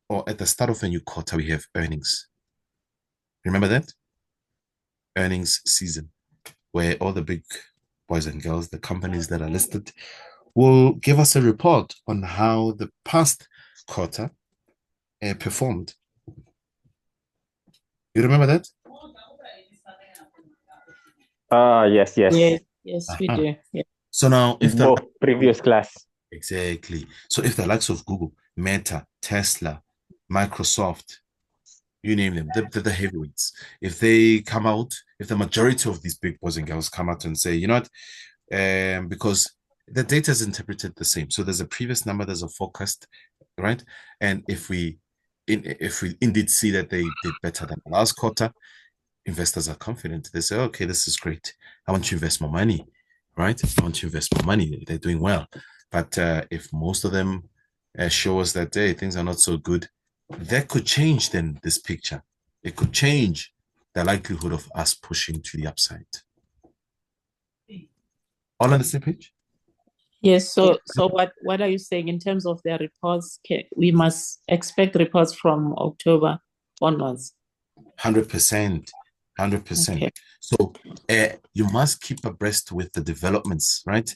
A: or at the start of a new quarter, we have earnings. Remember that? Earnings season, where all the big boys and girls, the companies that are listed, will give us a report on how the past quarter performed. You remember that?
F: Yes.
B: Yes, we do. Yeah.
A: So now, if the
F: Both previous class.
A: exactly, so if the likes of Google, Meta, Tesla, Microsoft, you name them, the heavyweights, if they come out, if the majority of these big boys and girls come out and say, you know what, because the data is interpreted the same. So there's a previous number, there's a forecast, right? And if we indeed see that they did better than the last quarter, investors are confident. They say, okay, this is great. I want to invest more money, right? I want to invest more money. They're doing well. But if most of them show us that, hey, things are not so good, that could change then this picture. It could change the likelihood of us pushing to the upside. All on the same page?
B: Yes. So what are you saying in terms of their reports? We must expect reports from October onwards.
A: 100%. 100%.
B: Okay.
A: So you must keep abreast with the developments, right?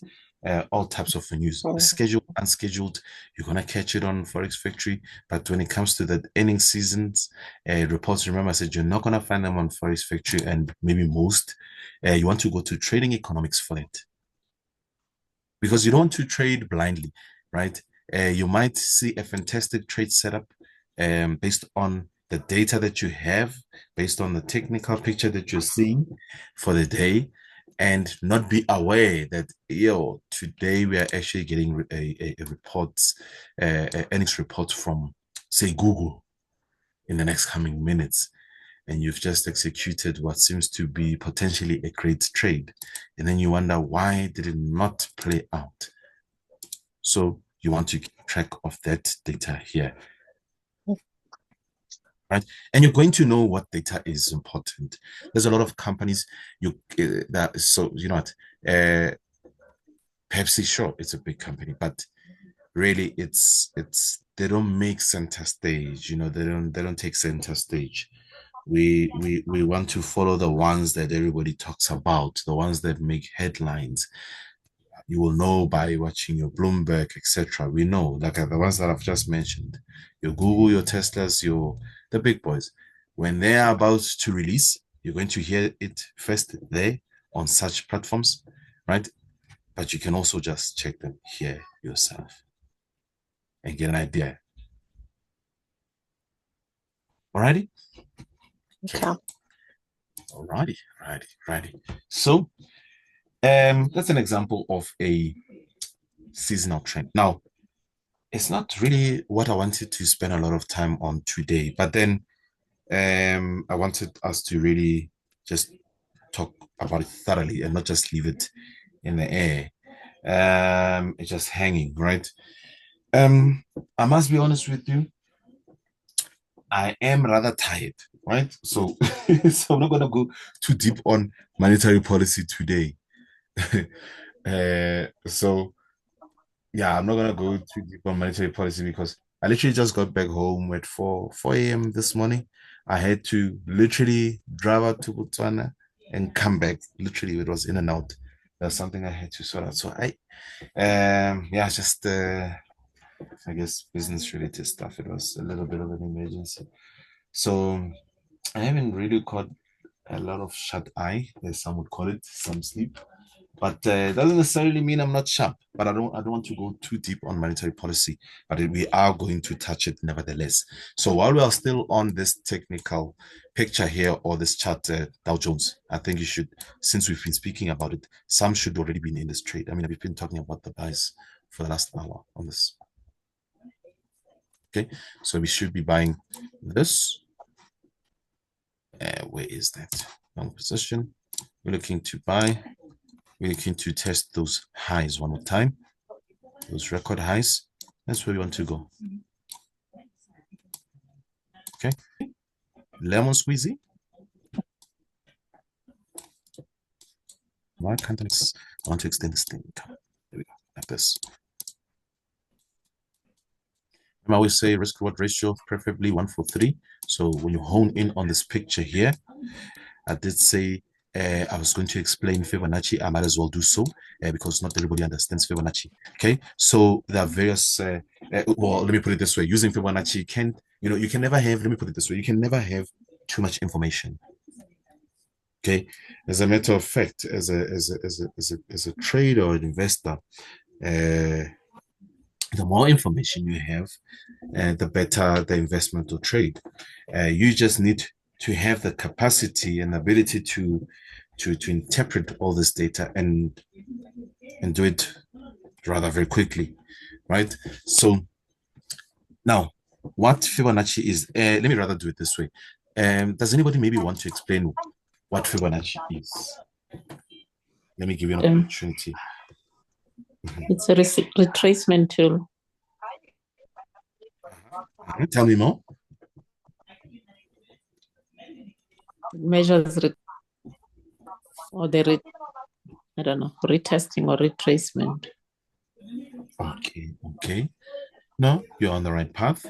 A: All types of news, scheduled, unscheduled. You're gonna catch it on Forex Factory, but when it comes to the earnings seasons, reports, remember I said you're not gonna find them on Forex Factory, and maybe most. You want to go to Trading Economics for it, because you don't want to trade blindly, right? You might see a fantastic trade setup based on the data that you have, based on the technical picture that you're seeing for the day, and not be aware that today we are actually getting a reports, earnings report from, say, Google in the next coming minutes, and you've just executed what seems to be potentially a great trade, and then you wonder, why did it not play out? So you want to keep track of that data here, right? And you're going to know what data is important. There's a lot of companies what, Pepsi, sure, it's a big company, but really it's they don't make center stage. They don't take center stage. We want to follow the ones that everybody talks about, the ones that make headlines. You will know by watching your Bloomberg, etc. We know, like the ones that I've just mentioned, your Google, your Teslas, the big boys. When they are about to release, you're going to hear it first there on such platforms, right? But you can also just check them here yourself and get an idea. Alrighty?
E: Okay.
A: Alrighty. So that's an example of a seasonal trend. Now, it's not really what I wanted to spend a lot of time on today, but then I wanted us to really just talk about it thoroughly and not just leave it in the air. It's just hanging, right? I must be honest with you. I am rather tired, right? So, so I'm not gonna go too deep on monetary policy today. So yeah, I'm not gonna go too deep on monetary policy because I literally just got back home at 4 a.m. this morning. I had to literally drive out to Botswana and come back. Literally, it was in and out. That's something I had to sort out. So just I guess business related stuff. It was a little bit of an emergency. So I haven't really caught a lot of shut eye, as some would call it, some sleep. But it doesn't necessarily mean I'm not sharp. But I don't want to go too deep on monetary policy. But we are going to touch it nevertheless. So while we are still on this technical picture here or this chart, Dow Jones, I think you should, since we've been speaking about it, some should already be in this trade. I mean, we've been talking about the buys for the last hour on this. Okay, so we should be buying this. Where is that? Long position. We're looking to buy. We're looking to test those highs one more time. Those record highs. That's where we want to go. Okay. Lemon squeezy. Why can't I want to extend this thing? There we go. Like this. I always say risk reward ratio, preferably 1-for-3. So when you hone in on this picture here, I did say I was going to explain Fibonacci. I might as well do so because not everybody understands Fibonacci. Okay, so there are various. Well, let me put it this way: using Fibonacci, you can never have. Let me put it this way: you can never have too much information. Okay, as a matter of fact, as a trader or an investor, the more information you have, the better the investment or trade. You just need to have the capacity and ability to interpret all this data and do it rather very quickly, right? So now, what Fibonacci is? Let me rather do it this way. Does anybody maybe want to explain what Fibonacci is? Let me give you an opportunity.
B: It's a retracement tool.
A: Tell me more.
B: It measures or the I don't know, retesting or retracement.
A: Okay. No, you're on the right path.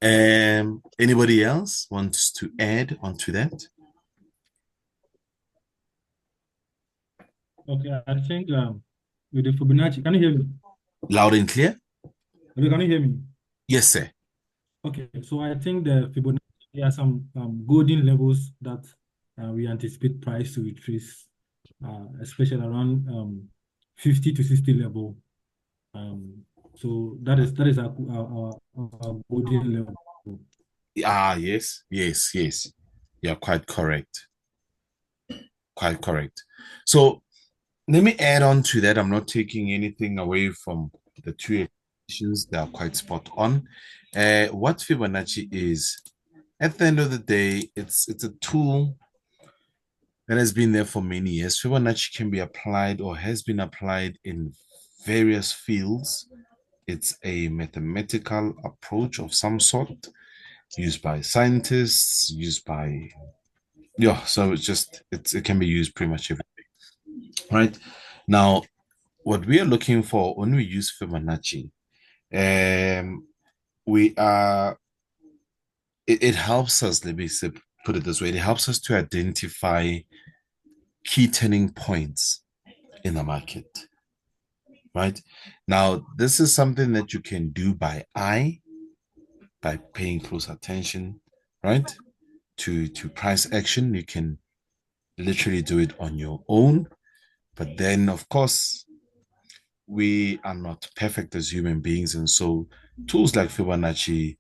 A: Anybody else wants to add onto that?
D: Okay, I think with the Fibonacci, can you hear me?
A: Loud and clear?
D: Can you hear me?
A: Yes, sir.
D: Okay, so I think the Fibonacci, there are some golden levels that we anticipate price to retrace, especially around 50 to 60 level. So that is our golden level.
A: Yes. You're quite correct. So let me add on to that. I'm not taking anything away from the two explanations. They are quite spot on. What Fibonacci is, at the end of the day, it's a tool that has been there for many years. Fibonacci can be applied or has been applied in various fields. It's a mathematical approach of some sort used by scientists, so it can be used pretty much everything. Right? Now, what we are looking for when we use Fibonacci, it helps us, let me put it this way, it helps us to identify key turning points in the market. Right? Now, this is something that you can do by eye, by paying close attention, right? To price action. You can literally do it on your own. But then, of course, we are not perfect as human beings. And so tools like Fibonacci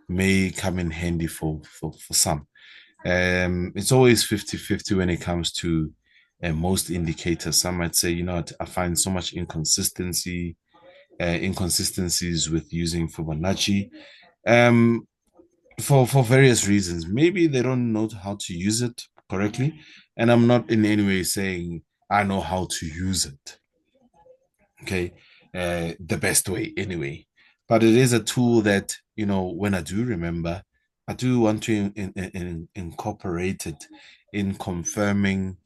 A: may come in handy for some. It's always 50-50 when it comes to most indicators. Some might say, I find so much inconsistencies with using Fibonacci for various reasons. Maybe they don't know how to use it correctly. And I'm not in any way saying I know how to use it. Okay. The best way anyway. But it is a tool that, when I do remember, I do want to incorporate it in confirming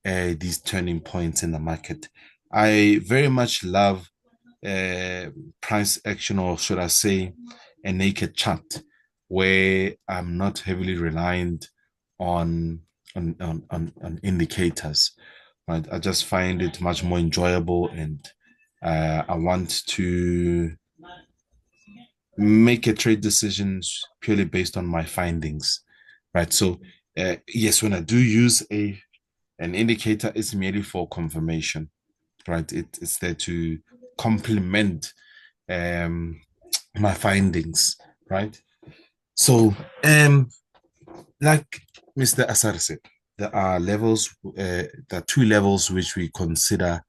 A: these turning points in the market. I very much love price action, or should I say a naked chart, where I'm not heavily reliant on indicators. Right? I just find it much more enjoyable, and I want to make a trade decisions purely based on my findings. Right? So yes, when I do use a An indicator is merely for confirmation, right? It's there to complement my findings, right? So, like Mr. Asar said, there are levels, there are two levels which we consider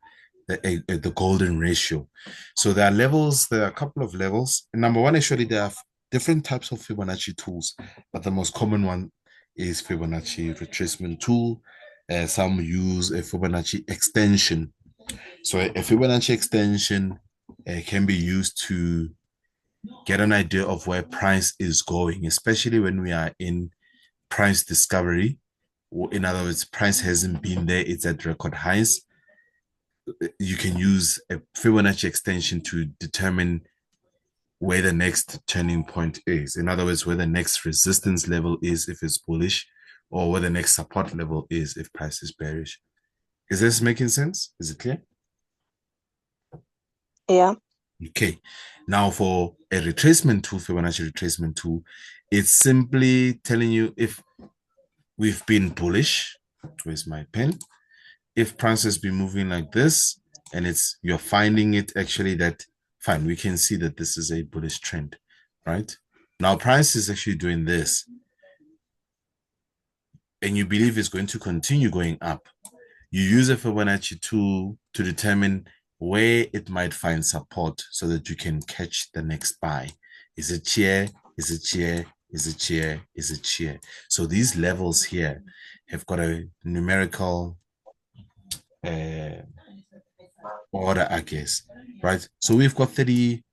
A: the golden ratio. So there are a couple of levels. Number one, actually, there are different types of Fibonacci tools, but the most common one is Fibonacci retracement tool. Some use a Fibonacci extension. So a Fibonacci extension can be used to get an idea of where price is going, especially when we are in price discovery. In other words, price hasn't been there, it's at record highs. You can use a Fibonacci extension to determine where the next turning point is. In other words, where the next resistance level is if it's bullish, or where the next support level is if price is bearish. Is this making sense? Is it clear?
E: Yeah.
A: Okay. Now for a retracement tool, Fibonacci retracement tool, it's simply telling you if we've been bullish. Where's my pen? If price has been moving like this, and you're finding it actually that fine, we can see that this is a bullish trend, right? Now price is actually doing this, and you believe it's going to continue going up. You use a Fibonacci tool to determine where it might find support so that you can catch the next buy. Is it here? Is it here? Is it here? Is it here? So these levels here have got a numerical order, I guess, right? So we've got 30,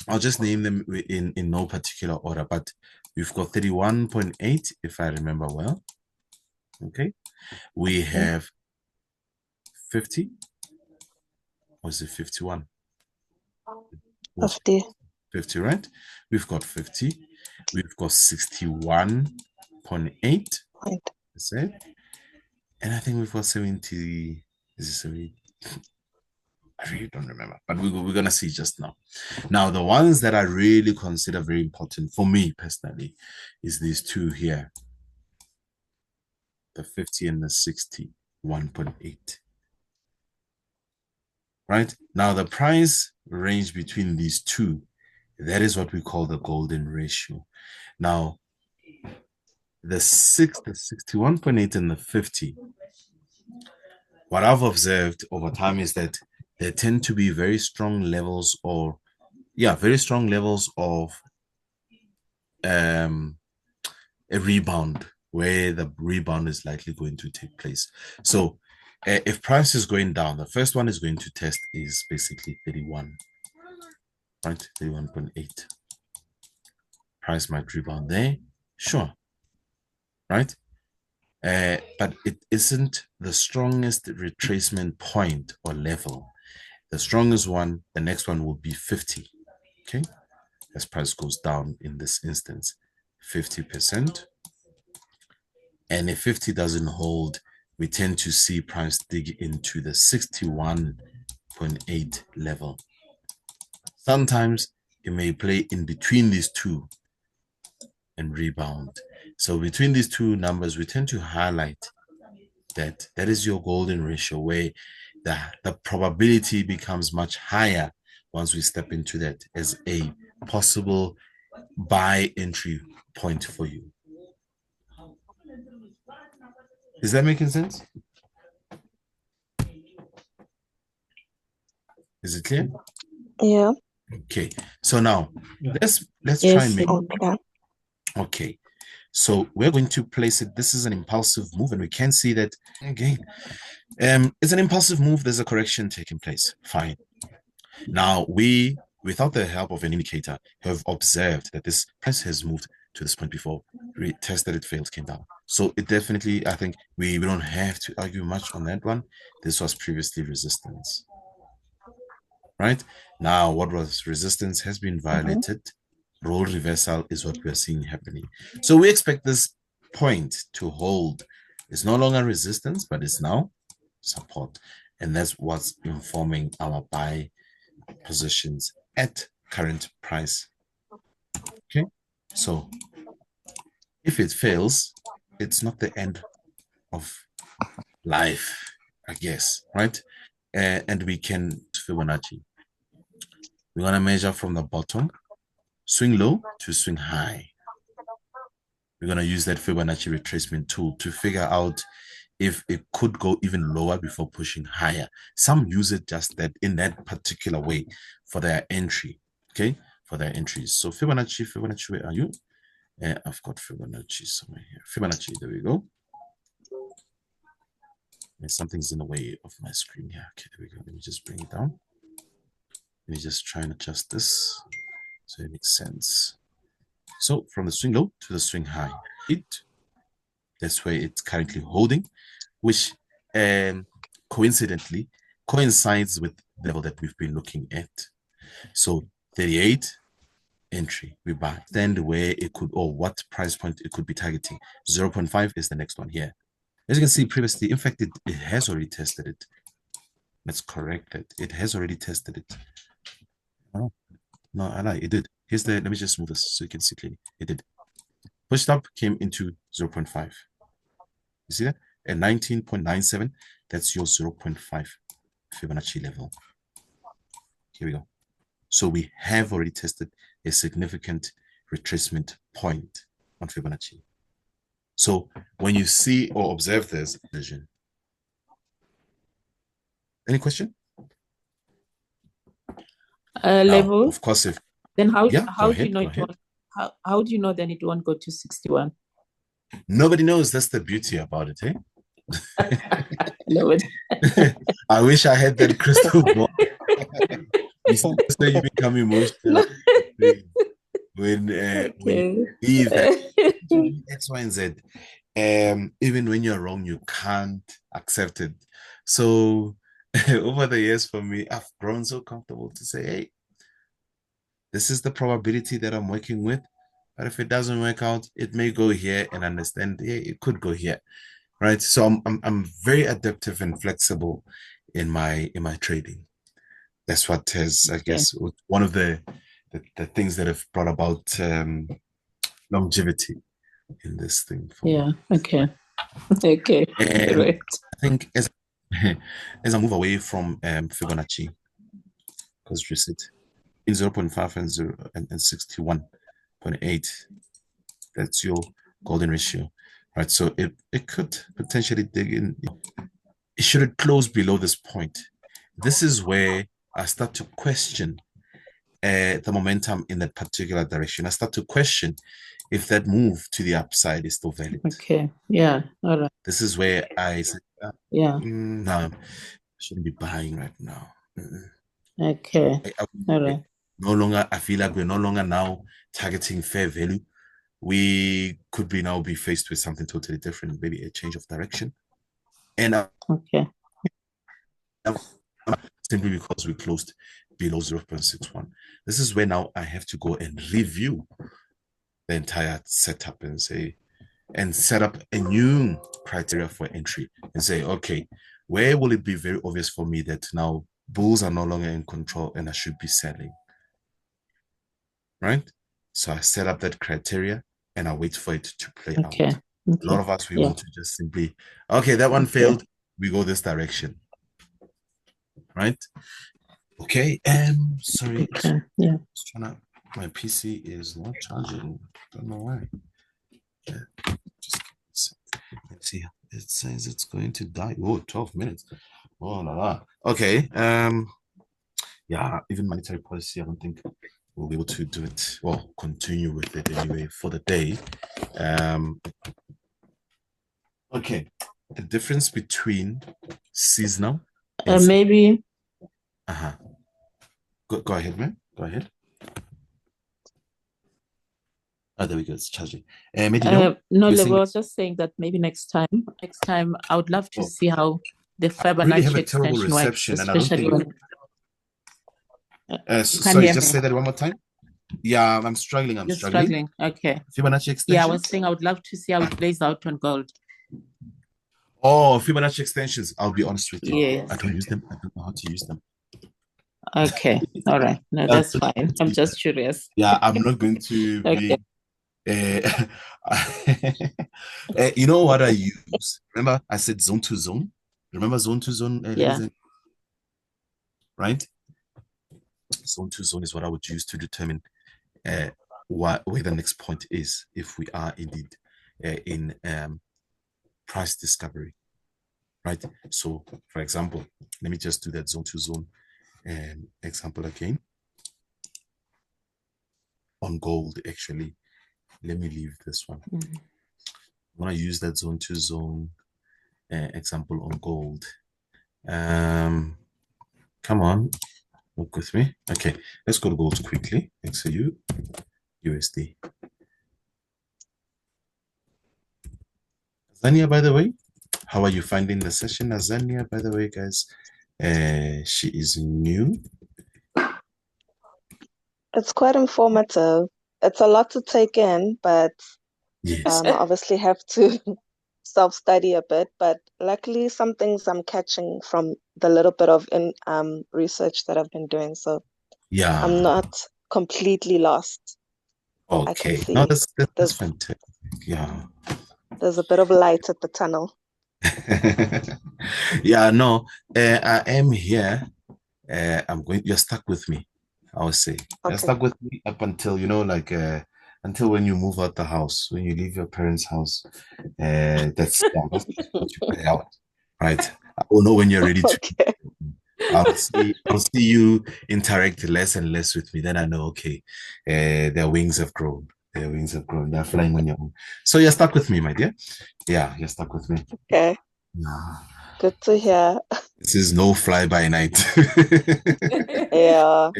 A: I'll just name them in no particular order, but we've got 31.8, if I remember well. Okay. We have 50. Or is it 51?
E: 50.
A: 50, right? We've got 50. We've got 61.8. That's it. And I think we've got 70. Is it 70? I really don't remember, but we're going to see just now. Now, the ones that I really consider very important for me personally is these two here. The 50 and the 61.8. Right? Now, the price range between these two, that is what we call the golden ratio. Now, the 61.8 and the 50, what I've observed over time is that there tend to be very strong levels of a rebound, where the rebound is likely going to take place. So if price is going down, the first one is going to test is basically 31, right? 31.8. Price might rebound there, sure, right? But it isn't the strongest retracement point or level. The strongest one, the next one will be 50, okay? As price goes down in this instance, 50%. And if 50 doesn't hold, we tend to see price dig into the 61.8 level. Sometimes it may play in between these two and rebound. So between these two numbers, we tend to highlight that is your golden ratio, where the probability becomes much higher once we step into that as a possible buy entry point for you. Is that making sense? Is it clear?
E: Yeah.
A: Okay. So now let's
B: Yes,
A: try and make
E: Okay.
A: okay. So we're going to place it. This is an impulsive move, and we can see that again. It's an impulsive move. There's a correction taking place. Fine. Now we, without the help of an indicator, have observed that this price has moved to this point before. We tested it, failed, came down. So it definitely, I think we don't have to argue much on that one. This was previously resistance. Right? Now, what was resistance has been violated. Role reversal is what we are seeing happening. So we expect this point to hold. It's no longer resistance, but it's now support. And that's what's informing our buy positions at current price. Okay, so if it fails, it's not the end of life, I guess, right? And we can Fibonacci. We're going to measure from the bottom, swing low to swing high. We're going to use that Fibonacci retracement tool to figure out if it could go even lower before pushing higher. Some use it just that in that particular way for their entry, okay? For their entries. So Fibonacci, where are you? I've got Fibonacci somewhere here. Fibonacci, there we go. And something's in the way of my screen here. Okay, there we go. Let me just bring it down. Let me just try and adjust this so it makes sense. So from the swing low to the swing high, that's where it's currently holding, which coincidentally coincides with the level that we've been looking at. So 38 entry, we buy. Then where it could, or what price point it could be targeting. 0.5 is the next one here. As you can see previously, in fact, it has already tested it. Let's correct that. It has already tested it. Oh, no, I lie. It did. Here's the, let me just move this so you can see clearly. It did. Pushed up, came into 0.5. You see that? At 19.97, that's your 0.5 Fibonacci level. Here we go. So we have already tested a significant retracement point on Fibonacci. So when you see or observe this vision, any question?
B: Level.
A: Of course, if
B: then how
A: yeah,
B: do you know it won't, how do you know then it won't go to 61?
A: Nobody knows. That's the beauty about it, eh?
B: Nobody.
A: I wish I had that crystal ball. You say you become emotional when
B: Okay.
A: you leave that X, Y, and Z. Even when you're wrong, you can't accept it. So over the years for me, I've grown so comfortable to say, hey, this is the probability that I'm working with. But if it doesn't work out, it may go here, and understand, yeah, it could go here. Right. So I'm very adaptive and flexible in my trading. That's what has, I guess, one of the things that have brought about longevity in this thing.
B: Yeah. Okay. Okay.
A: And I think as I move away from Fibonacci, because you sit in 0.5 and 61.8, that's your golden ratio, right? So it could potentially dig in. It should close below this point. This is where I start to question the momentum in that particular direction. I start to question if that move to the upside is still valid.
B: Okay. Yeah. All right.
A: This is where I say, no, I shouldn't be buying right now.
B: Okay. All right.
A: No longer, I feel like we're no longer now targeting fair value. We could now be faced with something totally different, maybe a change of direction. And
B: okay.
A: Simply because we closed below 0.61. This is where now I have to go and review the entire setup and say, and set up a new criteria for entry and say, okay, where will it be very obvious for me that now bulls are no longer in control and I should be selling? Right? So I set up that criteria and I wait for it to play out. A lot of us, we want to just simply, okay, that one failed, we go this direction. Right? Okay, sorry.
B: Yeah.
A: My PC is not charging. Don't know why. Let's see. It says it's going to die. Oh, 12 minutes. Oh la la. Okay. Yeah, even monetary policy, I don't think we'll be able to do it. Well, continue with it anyway for the day. Okay. The difference between seasonal and
B: maybe.
A: Go ahead, man. Go ahead. Oh, there we go. It's charging.
B: No, I was just saying that maybe next time, I would love to see how the Fibonacci extension works, especially when.
A: Sorry, just say that one more time. Yeah, I'm struggling. I'm struggling.
B: Okay.
A: Fibonacci extension.
B: Yeah, I was saying I would love to see how it plays out on gold.
A: Oh, Fibonacci extensions. I'll be honest with you.
B: Yes.
A: I don't use them. I don't know how to use them.
B: Okay. All right. No, that's fine. I'm just curious.
A: Yeah, I'm not going to be You know what I use? Remember, I said zone to zone. Remember zone to zone,
B: Yeah.
A: right? Zone to zone is what I would use to determine where the next point is if we are indeed in price discovery, right? So, for example, let me just do that zone to zone example again. On gold, actually, let me leave this one. I want to use that zone to zone example on gold. Come on, work with me. Okay, let's go to gold quickly. XAU, USD. Azania, by the way, how are you finding the session? Azania, by the way, guys, she is new.
E: It's quite informative. It's a lot to take in, but
A: Yes.
E: I obviously have to self-study a bit. But luckily, some things I'm catching from the little bit of research that I've been doing. So
A: Yeah.
E: I'm not completely lost. I can
A: Okay.
E: see
A: No, that's
E: there's
A: fantastic. Yeah.
E: there's a bit of light at the tunnel.
A: Yeah, no, I am here. I'm going, you're stuck with me, I would say. You're
E: Okay.
A: stuck with me up until, like, until when you move out the house, when you leave your parents' house. That's what you put out, right? I will know when you're ready to.
E: Okay.
A: I'll see you interact less and less with me. Then I know, okay, their wings have grown. Their wings have grown. They're flying on your own. So you're stuck with me, my dear. Yeah, you're stuck with me.
E: Okay.
A: Yeah.
E: Good to hear.
A: This is no fly by night.
E: Yeah.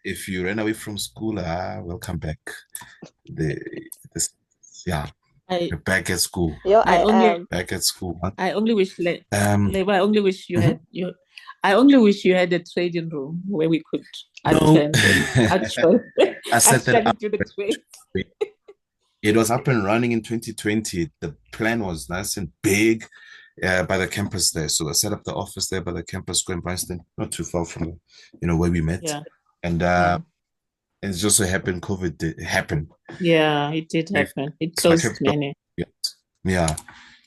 A: If you ran away from school, welcome back. Yeah,
E: I
A: you're back at school.
E: Yo,
B: I
E: I
B: only
E: am.
A: Back at school.
B: I only wish
A: Um,
B: I only wish you had I only wish you had a trading room where we could
A: no,
B: attend and
A: I said that
B: actually do the trades.
A: it was up and running in 2020. The plan was nice and big by the campus there. So I set up the office there by the campus, going Bryanston, not too far from where we met.
B: Yeah.
A: And it just so happened COVID did happen.
B: Yeah, it did happen. It
A: So I
B: closed
A: kept
B: many.
A: Yeah,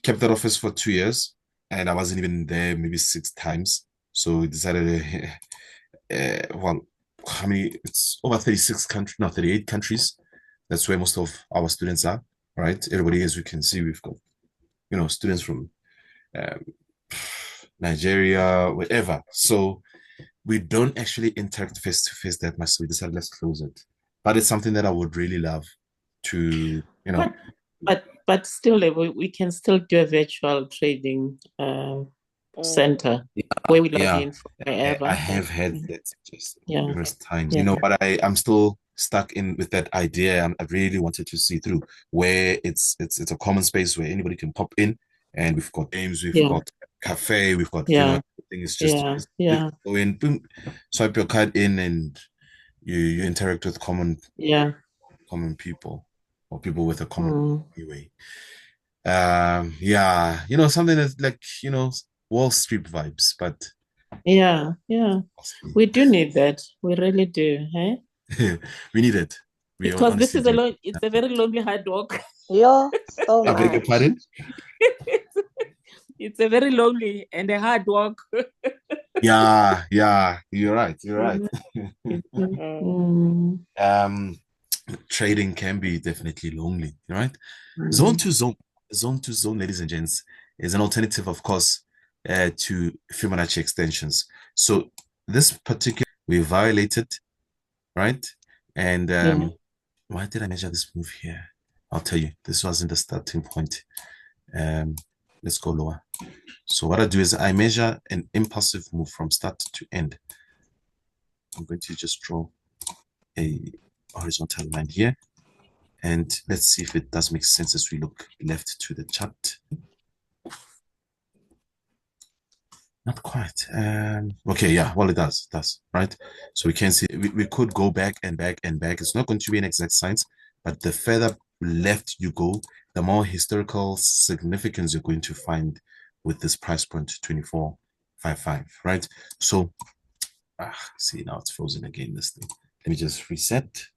A: kept that office for 2 years, and I wasn't even there maybe 6 times. So we decided, well, how many? It's over 36 countries, no, 38 countries. That's where most of our students are, right? Everybody, as we can see, we've got, students from um, Nigeria, wherever. So we don't actually interact face to face that much. So we decided, let's close it. But it's something that I would really love to,
B: But still, we can still do a virtual trading center where we log in from wherever.
A: I have had that suggested numerous times.
B: Yeah.
A: You know, but I'm still stuck in with that idea. I really wanted to see through where it's a common space where anybody can pop in, and we've got games, we've got cafe, we've got everything is just go in, boom, swipe your card in, and you interact with common people or people with a common way. Something that's like Wall Street vibes, but
B: we do need that. We really do, eh?
A: We need it.
B: Because this is it's a very lonely hard work.
E: Yeah, so
A: I beg your pardon?
B: It's a very lonely and a hard work.
A: Yeah, you're right. Trading can be definitely lonely, right? Zone to zone, ladies and gents, is an alternative, of course, to Fibonacci extensions. So this particular, we violated, right? And why did I measure this move here? I'll tell you, this wasn't the starting point. Let's go lower. So what I do is I measure an impulsive move from start to end. I'm going to just draw a horizontal line here. And let's see if it does make sense as we look left to the chart. Not quite. Okay, yeah, well, it does, right? So we can see, we could go back and back and back. It's not going to be an exact science, but the further left you go, the more historical significance you're going to find with this price point 24.55, right? So, see, now it's frozen again, this thing. Let me just reset.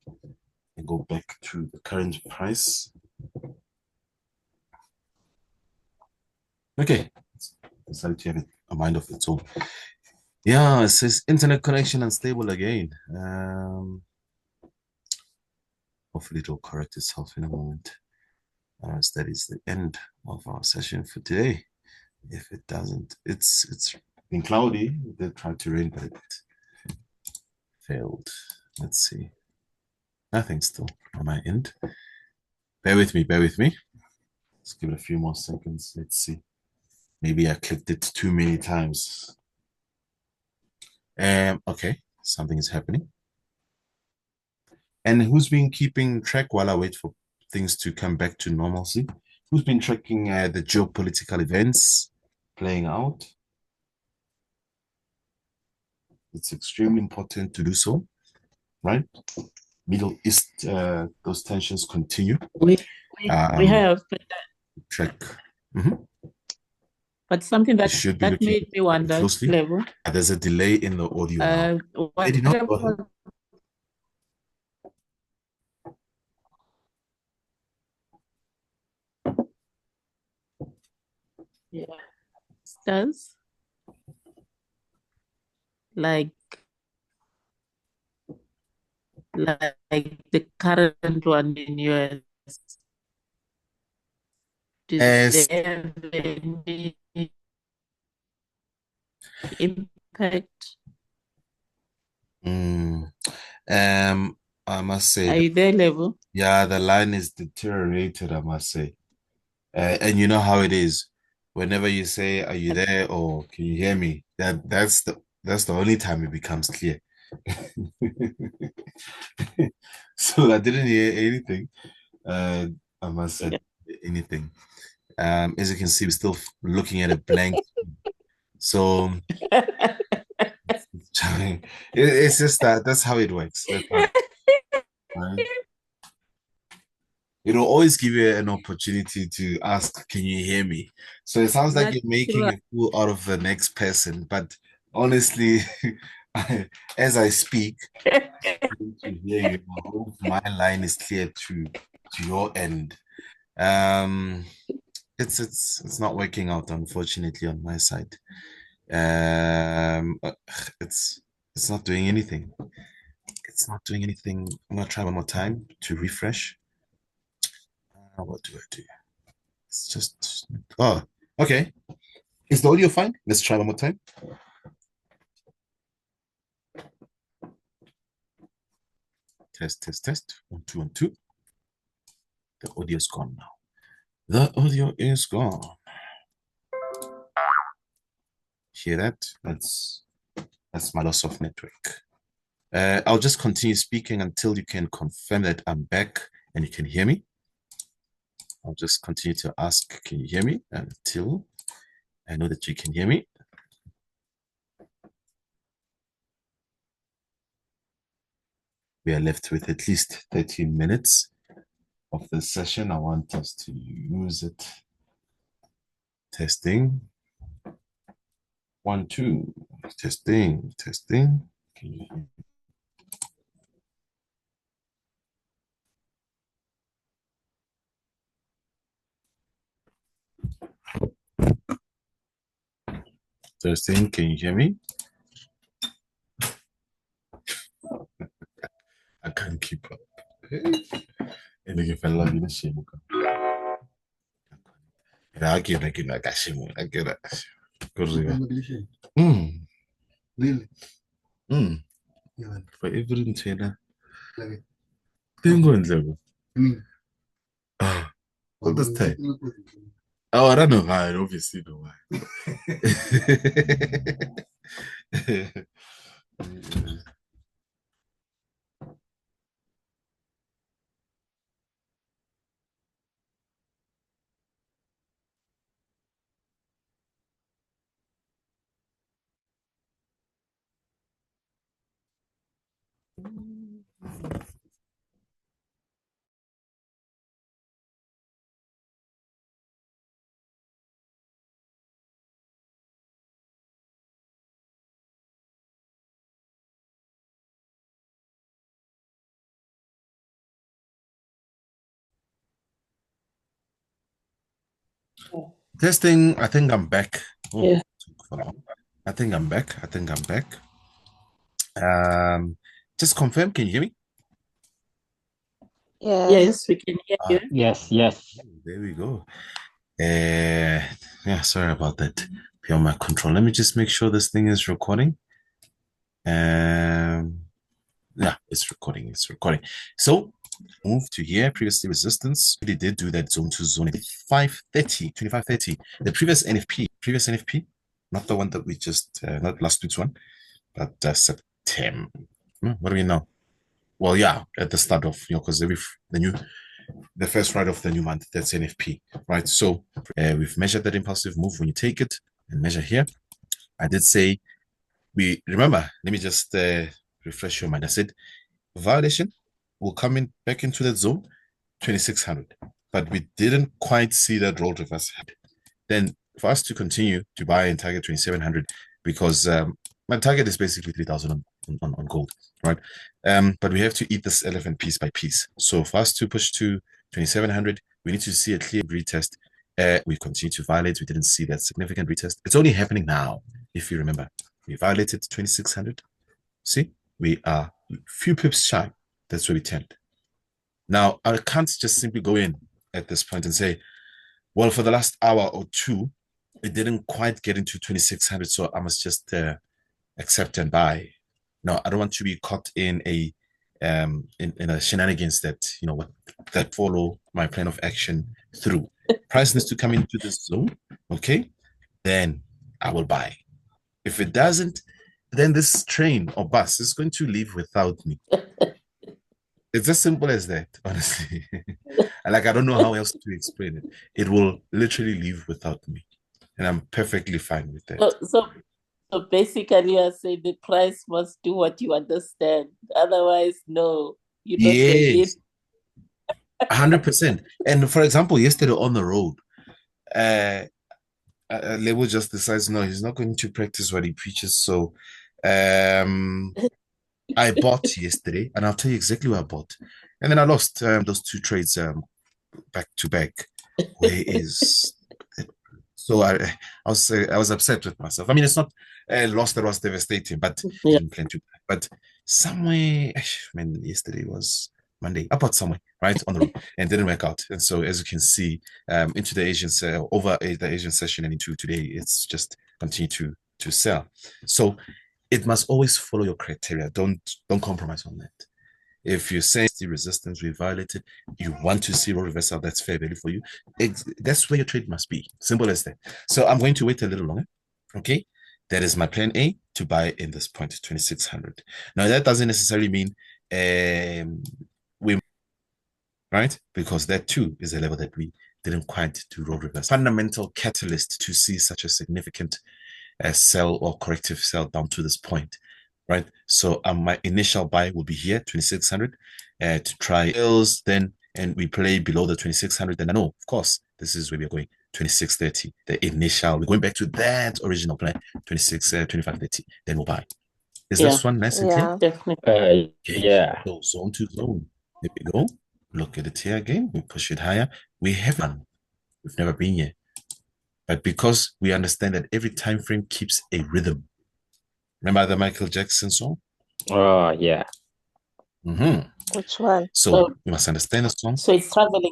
A: and go back to the current price. Okay, decided to have a mind of its own. Yeah, it says internet connection unstable again. Hopefully it will correct itself in a moment. That is the end of our session for today. If it doesn't, it's been cloudy. They tried to rain, but it failed. Let's see. Nothing still on my end. Bear with me, bear with me. Let's give it a few more seconds. Let's see. Maybe I clicked it too many times. Okay, something is happening. And who's been keeping track while I wait for things to come back to normalcy? Who's been tracking the geopolitical events playing out? It's extremely important to do so, right? Middle East, those tensions continue.
B: We have,
A: track. Mm-hmm.
B: But something that
A: should be
B: that made me wonder
A: closely.
B: Level.
A: There's a delay in the audio now.
B: Yeah, does like the current one in US. Does they have any impact?
A: I must say.
B: Are you there, Level?
A: Yeah, the line is deteriorated, I must say. And you know how it is. Whenever you say, "Are you there?" or "Can you hear me?" That's the only time it becomes clear. So I didn't hear anything. I must say anything. As you can see, we're still looking at a blank. So it's just that's how it works. Right? It'll always give you an opportunity to ask, "Can you hear me?" So it sounds like you're making a fool out of the next person, but honestly, as I speak, to hear you, I hope my line is clear to your end. It's not working out, unfortunately, on my side. It's not doing anything. It's not doing anything. I'm gonna try one more time to refresh. What do I do? It's just okay. Is the audio fine? Let's try one more time. Test. 1, 2, 1, 2. The audio is gone now. The audio is gone. Hear that? That's my loss of network. I'll just continue speaking until you can confirm that I'm back and you can hear me. I'll just continue to ask, "Can you hear me?" until I know that you can hear me. We are left with at least 13 minutes of the session. I want us to use it. Testing. 1, 2. Testing. Can you hear me? Testing. Can you hear me? I can't keep up. And if I love you, the shame. I get it. For every trainer. Tengo en level. What does take? Oh, I don't know why. I obviously know why. Testing, I think I'm back. Oh,
B: Yeah.
A: I think I'm back. Just confirm, can you hear me?
B: Yes, we can hear you.
F: Yes.
A: There we go. Yeah, sorry about that. Beyond my control. Let me just make sure this thing is recording. Yeah, it's recording. So move to here. Previously resistance. We did do that zone to zone 2530. The previous NFP, not the one that we just not last week's one, but September. What do we know? Well, yeah, at the start of because the first Friday of the new month, that's NFP, right? So we've measured that impulsive move. When you take it and measure here, I did say we remember. Let me just refresh your mind. I said violation will come in back into that zone 2600, but we didn't quite see that role reverse. Then for us to continue to buy and target 2700, because my target is basically 3000 on gold, right? But we have to eat this elephant piece by piece. So for us to push to 2700, we need to see a clear retest. We continue to violate. We didn't see that significant retest. It's only happening now. If you remember, we violated 2600. See, we are few pips shy. That's where we tend. Now, I can't just simply go in at this point and say, well, for the last hour or two, it didn't quite get into 2600, so I must just accept and buy. No, I don't want to be caught in a shenanigans that that follow my plan of action through. Price needs to come into this zone, okay? Then I will buy. If it doesn't, then this train or bus is going to leave without me. It's as simple as that, honestly. I don't know how else to explain it. It will literally leave without me, and I'm perfectly fine with that.
B: So basically, I say the price must do what you understand. Otherwise, no, you're not going in.
A: 100%. And for example, yesterday on the road, Lebo just decides no, he's not going to practice what he preaches. So I bought yesterday, and I'll tell you exactly what I bought. And then I lost those two trades back to back. Where is so I was upset with myself. I mean, it's not a loss that was devastating, but I didn't plan to. But somewhere, I mean, yesterday was Monday. I bought somewhere right on the road and didn't work out. And so, as you can see, into the Asian over the Asian session and into today, it's just continue to sell. So it must always follow your criteria. Don't compromise on that. If you're saying the resistance we violated, you want to see role reversal, that's fair value for you. That's where your trade must be. Simple as that. So I'm going to wait a little longer. Okay. That is my plan A, to buy in this point, 2600. Now, that doesn't necessarily mean we, right? Because that too is a level that we didn't quite do role reverse. Fundamental catalyst to see such a significant sell or corrective sell down to this point, right? So my initial buy will be here, 2600, to try sales then, and we play below the 2600. Then I know, of course, this is where we're going, 2630. The initial, we're going back to that original plan, 2530. Then we'll buy. Is this one nice and clear?
B: Definitely.
A: Okay.
F: Yeah.
A: So zone to zone. Here we go. Look at it here again. We push it higher. We haven't. We've never been here. But because we understand that every time frame keeps a rhythm. Remember the Michael Jackson song?
F: Oh, yeah.
E: Which one?
A: So you must understand the song.
B: So it's traveling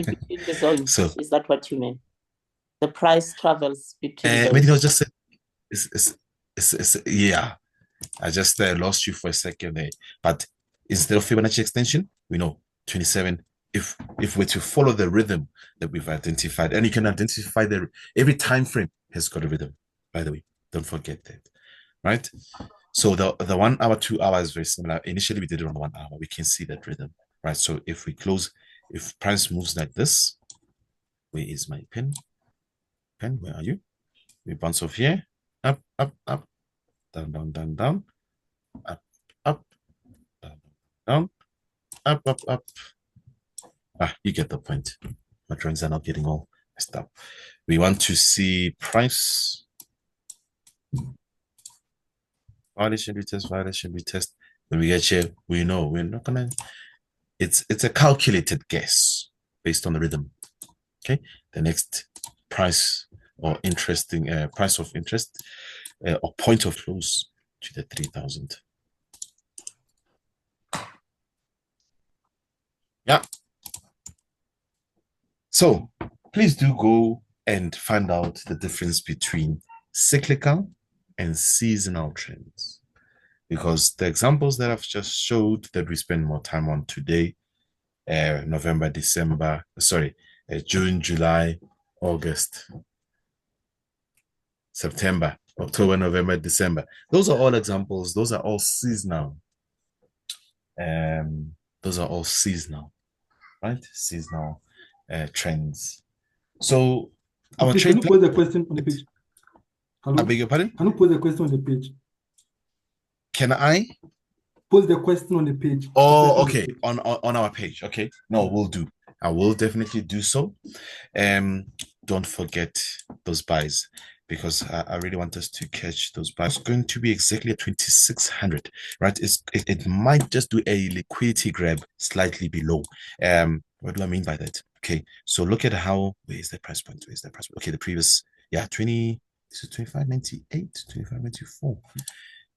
B: between the zones. So, is that what you mean? The price travels between zones.
A: Maybe I'll just say, yeah. I just lost you for a second there. But instead of Fibonacci extension, we know 27. If we're to follow the rhythm that we've identified, and you can identify every time frame has got a rhythm, by the way. Don't forget that. Right? So the 1 hour, 2 hours is very similar. Initially, we did it on 1 hour. We can see that rhythm, right? So if we close, if price moves like this, where is my pen? Pen, where are you? We bounce off here, up, up, up, down, down, down, down, up, up, down, down, up, up, up. You get the point. My drawings are not getting all messed up. We want to see price. Violation, retest. When we get here, we know we're not gonna. It's a calculated guess based on the rhythm. Okay. The next price or interesting price of interest or point of close to the 3,000. Yeah. So please do go and find out the difference between cyclical and seasonal trends, because the examples that I've just showed that we spend more time on today, November, December, June, July, August, September, October, November, December. Those are all examples. Those are all seasonal. Those are all seasonal, right? Seasonal trends. So our
D: okay,
A: trade.
D: Can you pose the question on the page? Hello?
A: I beg your pardon?
D: Can you pose the question on the page?
A: Can I
D: pose the question on the page?
A: Oh, okay. On our page. Okay. No, we'll do. I will definitely do so. Don't forget those buys, because I really want us to catch those buys. It's going to be exactly at 2,600, right? It might just do a liquidity grab slightly below. What do I mean by that? Okay, so look at how, where is the price point? Where is the price point? Okay, the previous, yeah, 25.98, 25.94.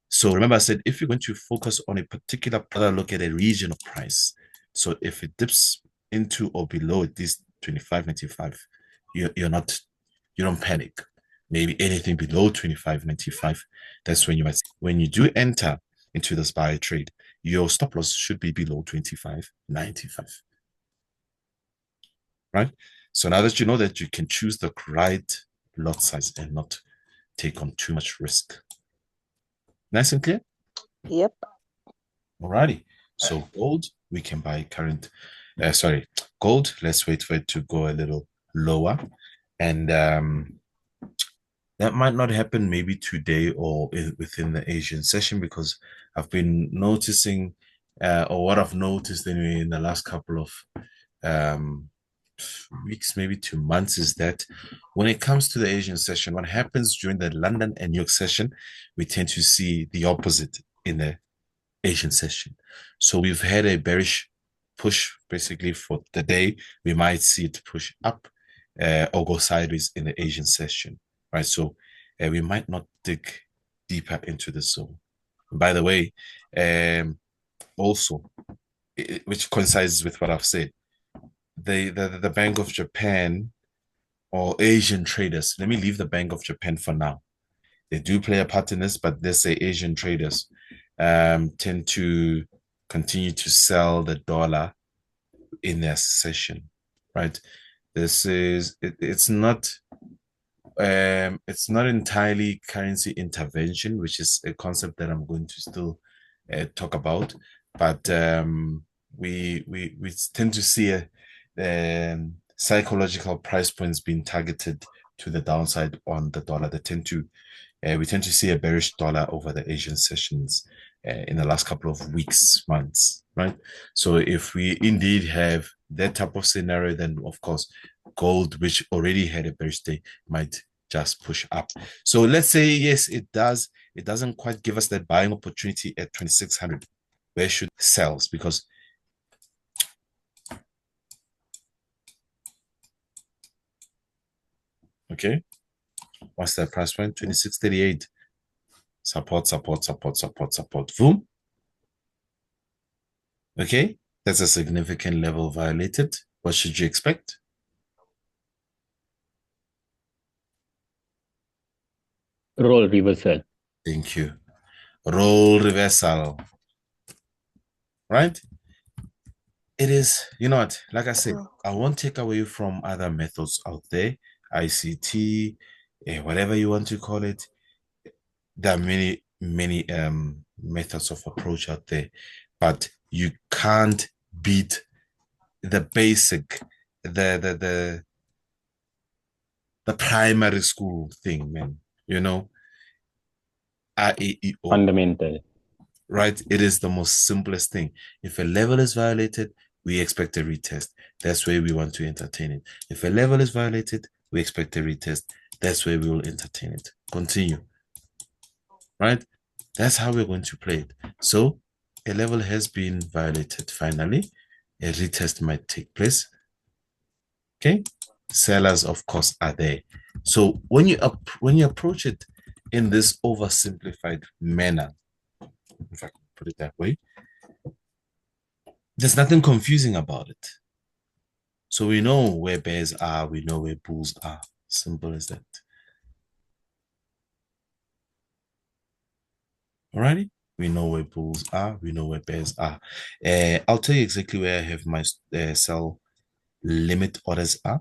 A: So remember, I said if you're going to focus on a particular product, look at a region of price. So if it dips into or below this 25.95, you don't panic. Maybe anything below 25.95, that's when you might. When you do enter into this buy trade, your stop loss should be below 25.95. Right? So now that you know that, you can choose the right lot size and not take on too much risk. Nice and clear?
E: Yep.
A: Alrighty. So gold, we can buy current, gold. Let's wait for it to go a little lower. And that might not happen maybe today or within the Asian session, because I've been noticing, or what I've noticed anyway in the last couple of weeks, maybe 2 months, is that when it comes to the Asian session, what happens during the London and New York session, we tend to see the opposite in the Asian session. So we've had a bearish push basically for the day. We might see it push up or go sideways in the Asian session, right? So we might not dig deeper into the zone. By the way, also, which coincides with what I've said, the Bank of Japan or Asian traders, let me leave the Bank of Japan for now. They do play a part in this, but let's say Asian traders tend to continue to sell the dollar in their session, right? This is it's not entirely currency intervention, which is a concept that I'm going to still talk about, but we tend to see psychological price points being targeted to the downside on the dollar. We tend to see a bearish dollar over the Asian sessions in the last couple of weeks, months, right? So if we indeed have that type of scenario, then of course gold, which already had a bearish day, might just push up. So let's say yes, it does. It doesn't quite give us that buying opportunity at 2,600. Where should sells? Because okay, what's that price point? 26.38. Support, support, support, support, support. Boom. Okay, that's a significant level violated. What should you expect?
F: Roll reversal.
A: Thank you. Roll reversal. Right? It is, you know what, like I said, I won't take away from other methods out there, ICT, whatever you want to call it. There are many methods of approach out there, but you can't beat the basic, the primary school thing, man. You know, IAEO.
F: Fundamental.
A: Right? It is the most simplest thing. If a level is violated, we expect a retest. That's where we want to entertain it. If a level is violated, we expect a retest. That's where we will entertain it. Continue. Right? That's how we're going to play it. So a level has been violated finally. A retest might take place. Okay? sellers, of course, are there. So when you approach it in this oversimplified manner, if I can put it that way, there's nothing confusing about it. So we know where bears are, we know where bulls are. Simple as that. Alrighty, we know where bulls are, we know where bears are. I'll tell you exactly where I have my sell limit orders are,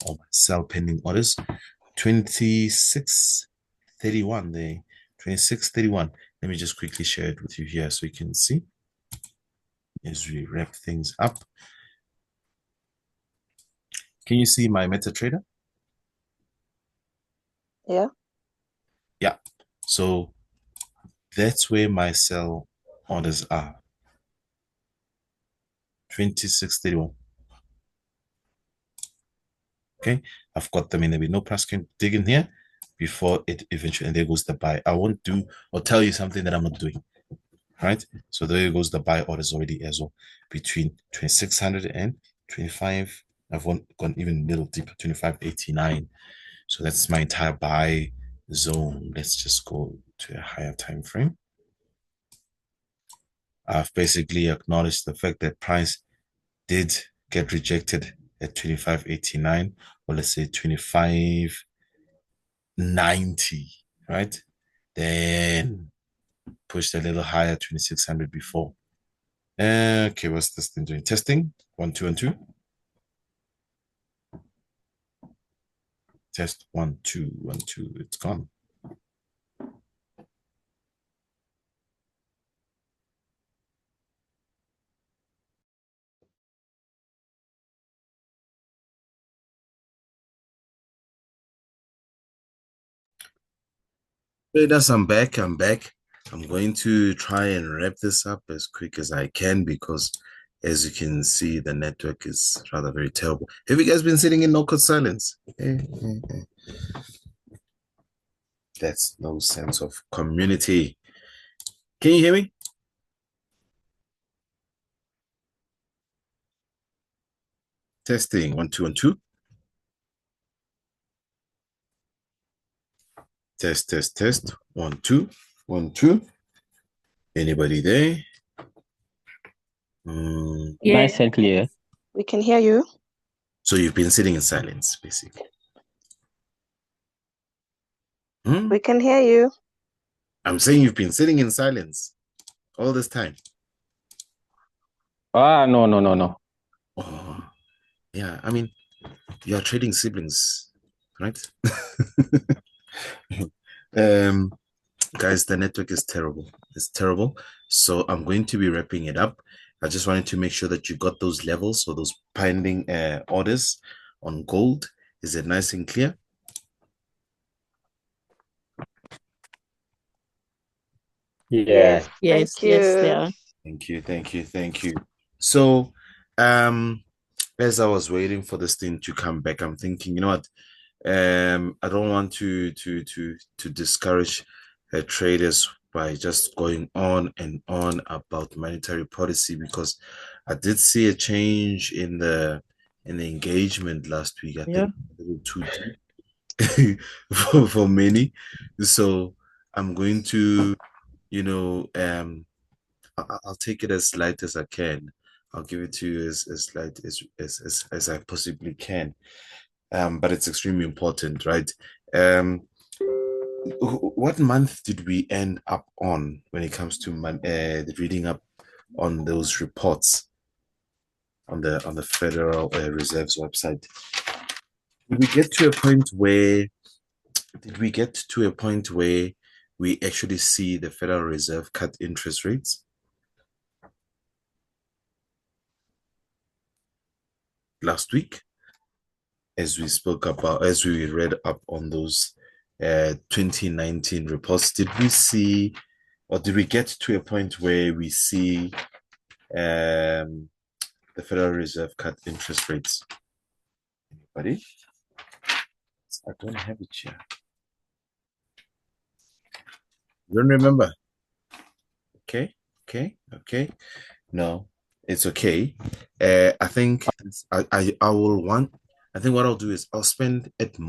A: or my sell pending orders. 26.31 there, 26.31. Let me just quickly share it with you here so you can see as we wrap things up. Can you see my MetaTrader?
E: Yeah.
A: Yeah. So that's where my sell orders are. 26.31. Okay, I've got them in there with no price can dig in here before it eventually, and there goes the buy. I won't do or tell you something that I'm not doing. Right? So there goes the buy orders already as well. Between 2600 and 25. I've gone even a little deeper, 25.89. So that's my entire buy zone. Let's just go to a higher time frame. I've basically acknowledged the fact that price did get rejected at 25.89, or let's say 25.90, right? Then pushed a little higher, 2600 before. Okay, what's this thing doing? Testing. 1, 2, and 2. Test 1, 2, 1, 2. It's gone. Traders, I'm back. I'm going to try and wrap this up as quick as I can because, as you can see, the network is rather very terrible. Have you guys been sitting in no-code silence? That's no sense of community. Can you hear me? Testing 1, 2, and 2. Test, test, test. 1, 2, 1, 2. Anybody there?
F: Nice and clear.
E: We can hear you.
A: So you've been sitting in silence, basically.
E: We can hear you.
A: I'm saying you've been sitting in silence all this time.
F: No.
A: Oh, yeah. I mean, you are trading siblings, right? Guys, the network is terrible. It's terrible. So I'm going to be wrapping it up. I just wanted to make sure that you got those levels, so those pending orders on gold. Is it nice and clear?
F: Yeah.
B: Yes,
E: Thank you.
B: yes, they are.
A: Thank you. So, as I was waiting for this thing to come back, I'm thinking, you know what? I don't want to discourage traders by just going on and on about monetary policy, because I did see a change in the engagement last week. I think a little too deep for many. So I'm going to, I'll take it as light as I can. I'll give it to you as light as I possibly can. But it's extremely important, right? What month did we end up on when it comes to the reading up on those reports on the Federal Reserve's website? Did we get to a point where we actually see the Federal Reserve cut interest rates? Last week, as we read up on those 2019 reports, did we see, or did we get to a point where we see the Federal Reserve cut interest rates? Anybody? I don't have it here. You don't remember? Okay. No, it's okay. I think I will want I think what I'll do is I'll spend at most